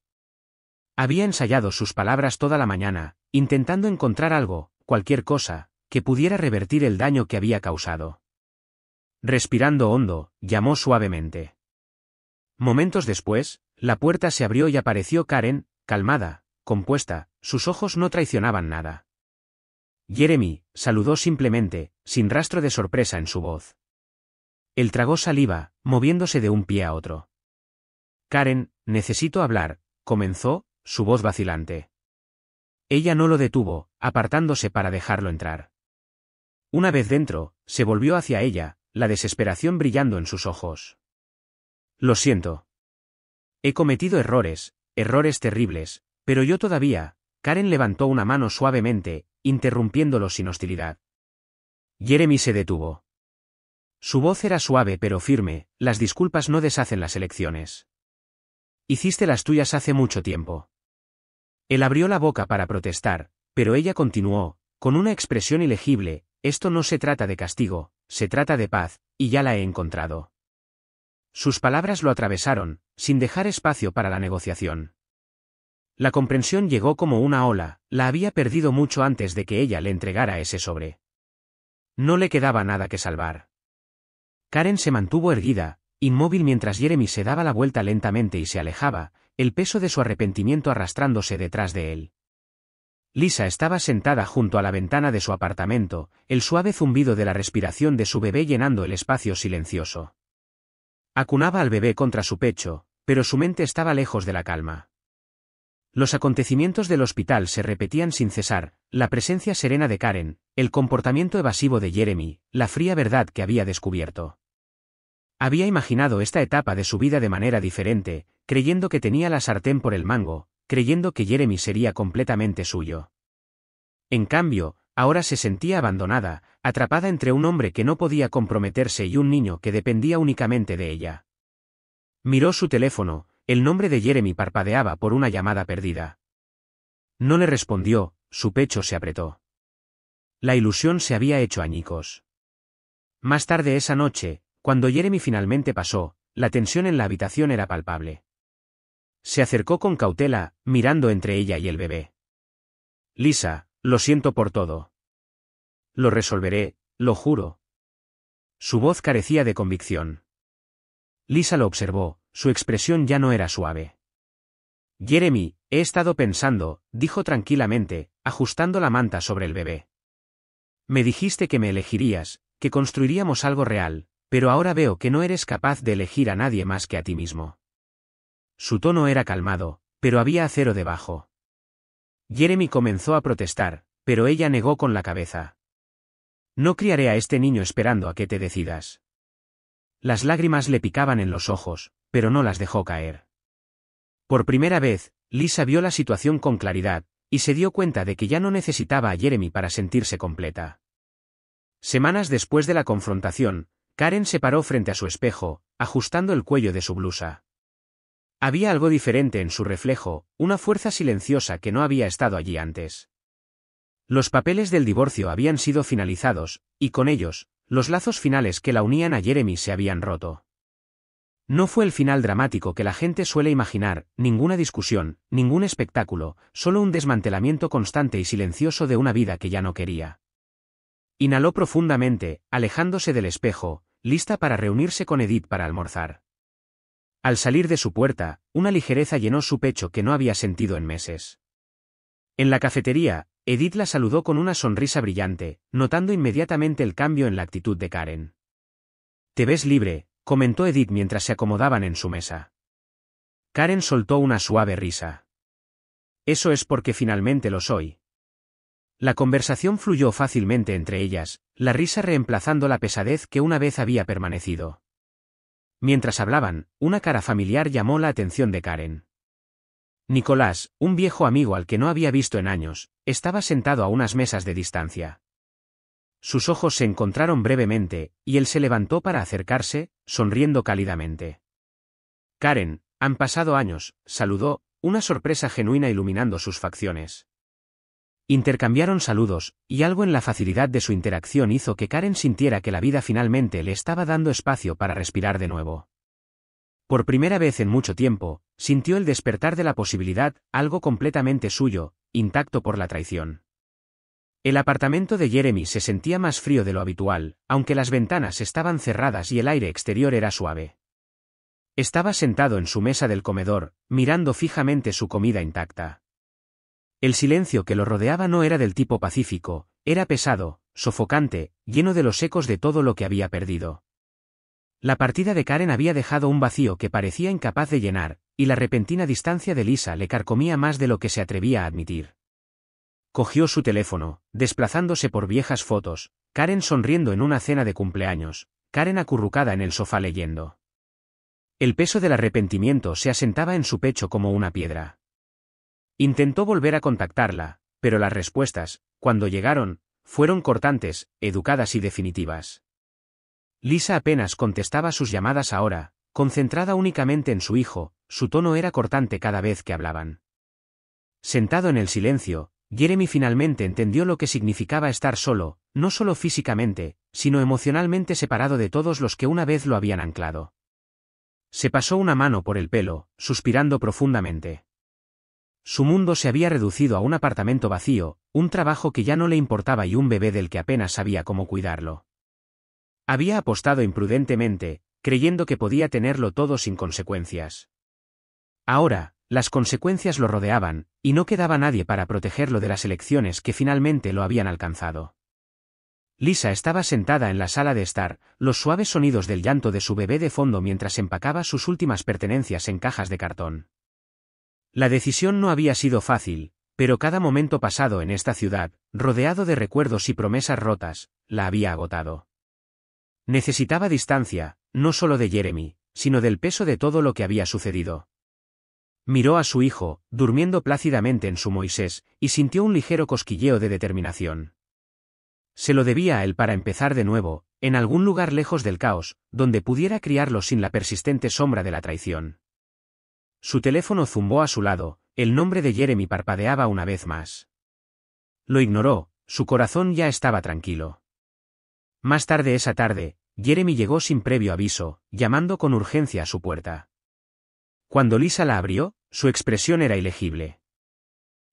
[SPEAKER 1] Había ensayado sus palabras toda la mañana, intentando encontrar algo, cualquier cosa, que pudiera revertir el daño que había causado. Respirando hondo, llamó suavemente. Momentos después, la puerta se abrió y apareció Karen, calmada, compuesta, sus ojos no traicionaban nada. Jeremy, saludó simplemente, sin rastro de sorpresa en su voz. Él tragó saliva, moviéndose de un pie a otro. Karen, necesito hablar, comenzó, su voz vacilante. Ella no lo detuvo, apartándose para dejarlo entrar. Una vez dentro, se volvió hacia ella, la desesperación brillando en sus ojos. Lo siento. He cometido errores terribles, pero yo todavía. Karen levantó una mano suavemente, interrumpiéndolo sin hostilidad. Jeremy se detuvo. Su voz era suave pero firme, las disculpas no deshacen las elecciones. Hiciste las tuyas hace mucho tiempo. Él abrió la boca para protestar, pero ella continuó, con una expresión ilegible, esto no se trata de castigo, se trata de paz, y ya la he encontrado. Sus palabras lo atravesaron, sin dejar espacio para la negociación. La comprensión llegó como una ola, la había perdido mucho antes de que ella le entregara ese sobre. No le quedaba nada que salvar. Karen se mantuvo erguida, inmóvil mientras Jeremy se daba la vuelta lentamente y se alejaba, el peso de su arrepentimiento arrastrándose detrás de él. Lisa estaba sentada junto a la ventana de su apartamento, el suave zumbido de la respiración de su bebé llenando el espacio silencioso. Acunaba al bebé contra su pecho, pero su mente estaba lejos de la calma. Los acontecimientos del hospital se repetían sin cesar, la presencia serena de Karen, el comportamiento evasivo de Jeremy, la fría verdad que había descubierto. Había imaginado esta etapa de su vida de manera diferente, creyendo que tenía la sartén por el mango, creyendo que Jeremy sería completamente suyo. En cambio, ahora se sentía abandonada, atrapada entre un hombre que no podía comprometerse y un niño que dependía únicamente de ella. Miró su teléfono, el nombre de Jeremy parpadeaba por una llamada perdida. No le respondió, su pecho se apretó. La ilusión se había hecho añicos. Más tarde esa noche, cuando Jeremy finalmente pasó, la tensión en la habitación era palpable. Se acercó con cautela, mirando entre ella y el bebé. Lisa, lo siento por todo. Lo resolveré, lo juro. Su voz carecía de convicción. Lisa lo observó, su expresión ya no era suave. Jeremy, he estado pensando, dijo tranquilamente, ajustando la manta sobre el bebé. Me dijiste que me elegirías, que construiríamos algo real, pero ahora veo que no eres capaz de elegir a nadie más que a ti mismo. Su tono era calmado, pero había acero debajo. Jeremy comenzó a protestar, pero ella negó con la cabeza. No criaré a este niño esperando a que te decidas. Las lágrimas le picaban en los ojos, pero no las dejó caer. Por primera vez, Lisa vio la situación con claridad, y se dio cuenta de que ya no necesitaba a Jeremy para sentirse completa. Semanas después de la confrontación, Karen se paró frente a su espejo, ajustando el cuello de su blusa. Había algo diferente en su reflejo, una fuerza silenciosa que no había estado allí antes. Los papeles del divorcio habían sido finalizados, y con ellos, los lazos finales que la unían a Jeremy se habían roto. No fue el final dramático que la gente suele imaginar, ninguna discusión, ningún espectáculo, solo un desmantelamiento constante y silencioso de una vida que ya no quería. Inhaló profundamente, alejándose del espejo, lista para reunirse con Edith para almorzar. Al salir de su puerta, una ligereza llenó su pecho que no había sentido en meses. En la cafetería, Edith la saludó con una sonrisa brillante, notando inmediatamente el cambio en la actitud de Karen. «Te ves libre», comentó Edith mientras se acomodaban en su mesa. Karen soltó una suave risa. «Eso es porque finalmente lo soy». La conversación fluyó fácilmente entre ellas, la risa reemplazando la pesadez que una vez había permanecido. Mientras hablaban, una cara familiar llamó la atención de Karen. Nicolás, un viejo amigo al que no había visto en años, estaba sentado a unas mesas de distancia. Sus ojos se encontraron brevemente, y él se levantó para acercarse, sonriendo cálidamente. Karen, han pasado años, saludó, una sorpresa genuina iluminando sus facciones. Intercambiaron saludos, y algo en la facilidad de su interacción hizo que Karen sintiera que la vida finalmente le estaba dando espacio para respirar de nuevo. Por primera vez en mucho tiempo, sintió el despertar de la posibilidad, algo completamente suyo, intacto por la traición. El apartamento de Jeremy se sentía más frío de lo habitual, aunque las ventanas estaban cerradas y el aire exterior era suave. Estaba sentado en su mesa del comedor, mirando fijamente su comida intacta. El silencio que lo rodeaba no era del tipo pacífico, era pesado, sofocante, lleno de los ecos de todo lo que había perdido. La partida de Karen había dejado un vacío que parecía incapaz de llenar, y la repentina distancia de Lisa le carcomía más de lo que se atrevía a admitir. Cogió su teléfono, desplazándose por viejas fotos, Karen sonriendo en una cena de cumpleaños, Karen acurrucada en el sofá leyendo. El peso del arrepentimiento se asentaba en su pecho como una piedra. Intentó volver a contactarla, pero las respuestas, cuando llegaron, fueron cortantes, educadas y definitivas. Lisa apenas contestaba sus llamadas ahora, concentrada únicamente en su hijo, su tono era cortante cada vez que hablaban. Sentado en el silencio, Jeremy finalmente entendió lo que significaba estar solo, no solo físicamente, sino emocionalmente separado de todos los que una vez lo habían anclado. Se pasó una mano por el pelo, suspirando profundamente. Su mundo se había reducido a un apartamento vacío, un trabajo que ya no le importaba y un bebé del que apenas sabía cómo cuidarlo. Había apostado imprudentemente, creyendo que podía tenerlo todo sin consecuencias. Ahora, las consecuencias lo rodeaban, y no quedaba nadie para protegerlo de las elecciones que finalmente lo habían alcanzado. Lisa estaba sentada en la sala de estar, los suaves sonidos del llanto de su bebé de fondo mientras empacaba sus últimas pertenencias en cajas de cartón. La decisión no había sido fácil, pero cada momento pasado en esta ciudad, rodeado de recuerdos y promesas rotas, la había agotado. Necesitaba distancia, no solo de Jeremy, sino del peso de todo lo que había sucedido. Miró a su hijo, durmiendo plácidamente en su Moisés, y sintió un ligero cosquilleo de determinación. Se lo debía a él para empezar de nuevo, en algún lugar lejos del caos, donde pudiera criarlo sin la persistente sombra de la traición. Su teléfono zumbó a su lado, el nombre de Jeremy parpadeaba una vez más. Lo ignoró, su corazón ya estaba tranquilo. Más tarde esa tarde, Jeremy llegó sin previo aviso, llamando con urgencia a su puerta. Cuando Lisa la abrió, su expresión era ilegible.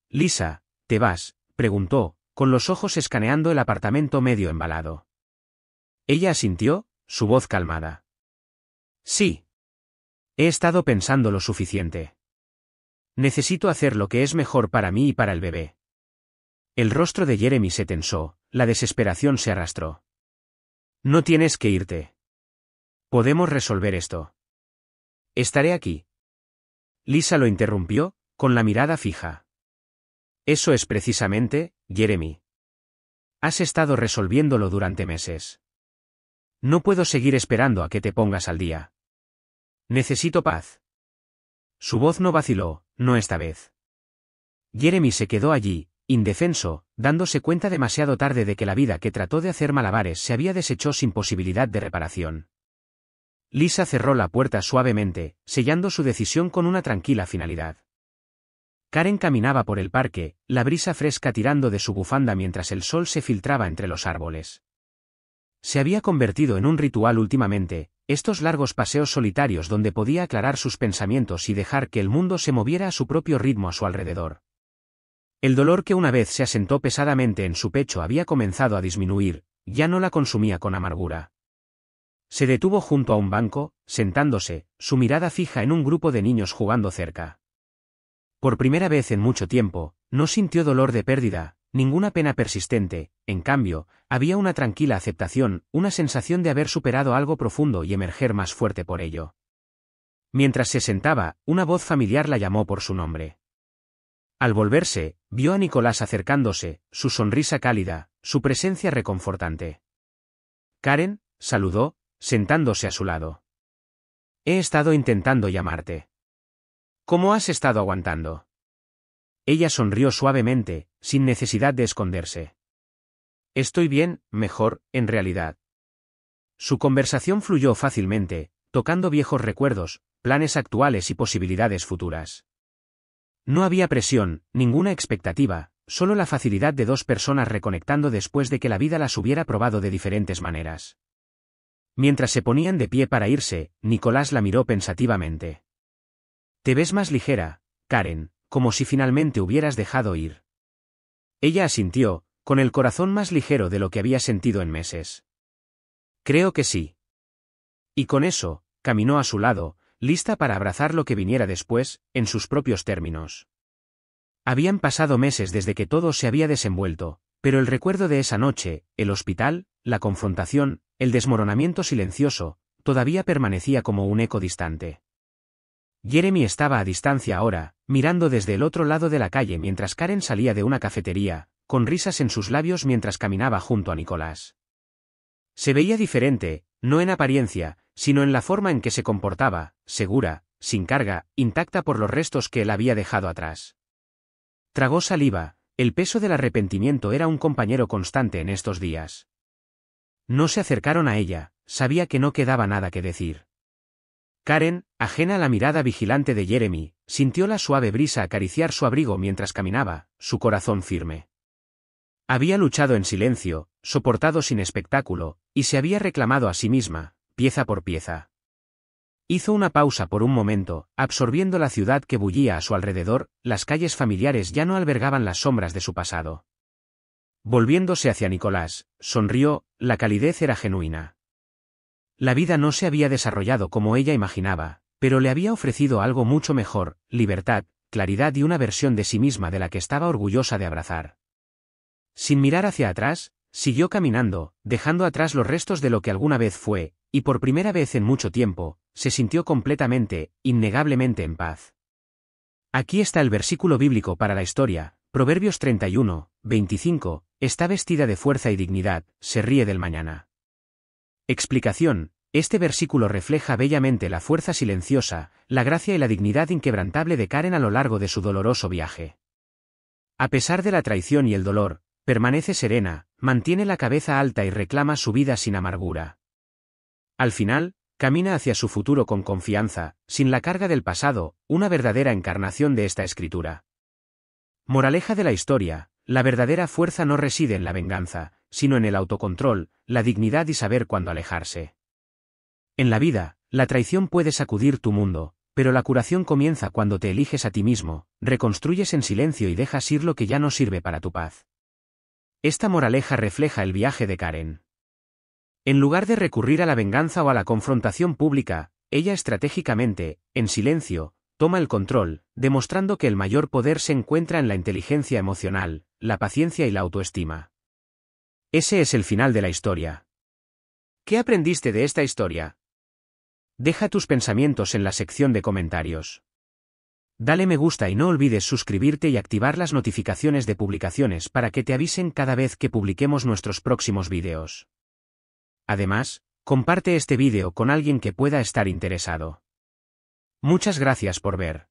[SPEAKER 1] «Lisa, ¿te vas?», preguntó, con los ojos escaneando el apartamento medio embalado. Ella asintió, su voz calmada. «Sí. He estado pensando lo suficiente. Necesito hacer lo que es mejor para mí y para el bebé». El rostro de Jeremy se tensó, la desesperación se arrastró. «No tienes que irte. Podemos resolver esto. Estaré aquí». Lisa lo interrumpió, con la mirada fija. «Eso es precisamente, Jeremy. Has estado resolviéndolo durante meses. No puedo seguir esperando a que te pongas al día. Necesito paz». Su voz no vaciló, no esta vez. Jeremy se quedó allí, indefenso, dándose cuenta demasiado tarde de que la vida que trató de hacer malabares se había deshecho sin posibilidad de reparación. Lisa cerró la puerta suavemente, sellando su decisión con una tranquila finalidad. Karen caminaba por el parque, la brisa fresca tirando de su bufanda mientras el sol se filtraba entre los árboles. Se había convertido en un ritual últimamente, estos largos paseos solitarios donde podía aclarar sus pensamientos y dejar que el mundo se moviera a su propio ritmo a su alrededor. El dolor que una vez se asentó pesadamente en su pecho había comenzado a disminuir, ya no la consumía con amargura. Se detuvo junto a un banco, sentándose, su mirada fija en un grupo de niños jugando cerca. Por primera vez en mucho tiempo, no sintió dolor de pérdida, ninguna pena persistente, en cambio, había una tranquila aceptación, una sensación de haber superado algo profundo y emerger más fuerte por ello. Mientras se sentaba, una voz familiar la llamó por su nombre. Al volverse, vio a Nicolás acercándose, su sonrisa cálida, su presencia reconfortante. «Karen», saludó, sentándose a su lado. «He estado intentando llamarte. ¿Cómo has estado aguantando?». Ella sonrió suavemente, sin necesidad de esconderse. «Estoy bien, mejor, en realidad». Su conversación fluyó fácilmente, tocando viejos recuerdos, planes actuales y posibilidades futuras. No había presión, ninguna expectativa, solo la facilidad de dos personas reconectando después de que la vida las hubiera probado de diferentes maneras. Mientras se ponían de pie para irse, Nicolás la miró pensativamente. «Te ves más ligera, Karen, como si finalmente hubieras dejado ir». Ella asintió, con el corazón más ligero de lo que había sentido en meses. «Creo que sí». Y con eso, caminó a su lado, lista para abrazar lo que viniera después, en sus propios términos. Habían pasado meses desde que todo se había desenvuelto, pero el recuerdo de esa noche, el hospital, la confrontación, el desmoronamiento silencioso, todavía permanecía como un eco distante. Jeremy estaba a distancia ahora, mirando desde el otro lado de la calle mientras Karen salía de una cafetería, con risas en sus labios mientras caminaba junto a Nicolás. Se veía diferente, no en apariencia, sino en la forma en que se comportaba, segura, sin carga, intacta por los restos que él había dejado atrás. Tragó saliva, el peso del arrepentimiento era un compañero constante en estos días. No se acercaron a ella, sabía que no quedaba nada que decir. Karen, ajena a la mirada vigilante de Jeremy, sintió la suave brisa acariciar su abrigo mientras caminaba, su corazón firme. Había luchado en silencio, soportado sin espectáculo, y se había reclamado a sí misma, pieza por pieza. Hizo una pausa por un momento, absorbiendo la ciudad que bullía a su alrededor, las calles familiares ya no albergaban las sombras de su pasado. Volviéndose hacia Nicolás, sonrió, la calidez era genuina. La vida no se había desarrollado como ella imaginaba, pero le había ofrecido algo mucho mejor, libertad, claridad y una versión de sí misma de la que estaba orgullosa de abrazar. Sin mirar hacia atrás, siguió caminando, dejando atrás los restos de lo que alguna vez fue, y por primera vez en mucho tiempo, se sintió completamente, innegablemente en paz. Aquí está el versículo bíblico para la historia, Proverbios 31, 25, está vestida de fuerza y dignidad, se ríe del mañana. Explicación: este versículo refleja bellamente la fuerza silenciosa, la gracia y la dignidad inquebrantable de Karen a lo largo de su doloroso viaje. A pesar de la traición y el dolor, permanece serena, mantiene la cabeza alta y reclama su vida sin amargura. Al final, camina hacia su futuro con confianza, sin la carga del pasado, una verdadera encarnación de esta escritura. Moraleja de la historia: la verdadera fuerza no reside en la venganza, sino en el autocontrol, la dignidad y saber cuándo alejarse. En la vida, la traición puede sacudir tu mundo, pero la curación comienza cuando te eliges a ti mismo, reconstruyes en silencio y dejas ir lo que ya no sirve para tu paz. Esta moraleja refleja el viaje de Karen. En lugar de recurrir a la venganza o a la confrontación pública, ella estratégicamente, en silencio, toma el control, demostrando que el mayor poder se encuentra en la inteligencia emocional, la paciencia y la autoestima. Ese es el final de la historia. ¿Qué aprendiste de esta historia? Deja tus pensamientos en la sección de comentarios. Dale me gusta y no olvides suscribirte y activar las notificaciones de publicaciones para que te avisen cada vez que publiquemos nuestros próximos vídeos. Además, comparte este vídeo con alguien que pueda estar interesado. Muchas gracias por ver.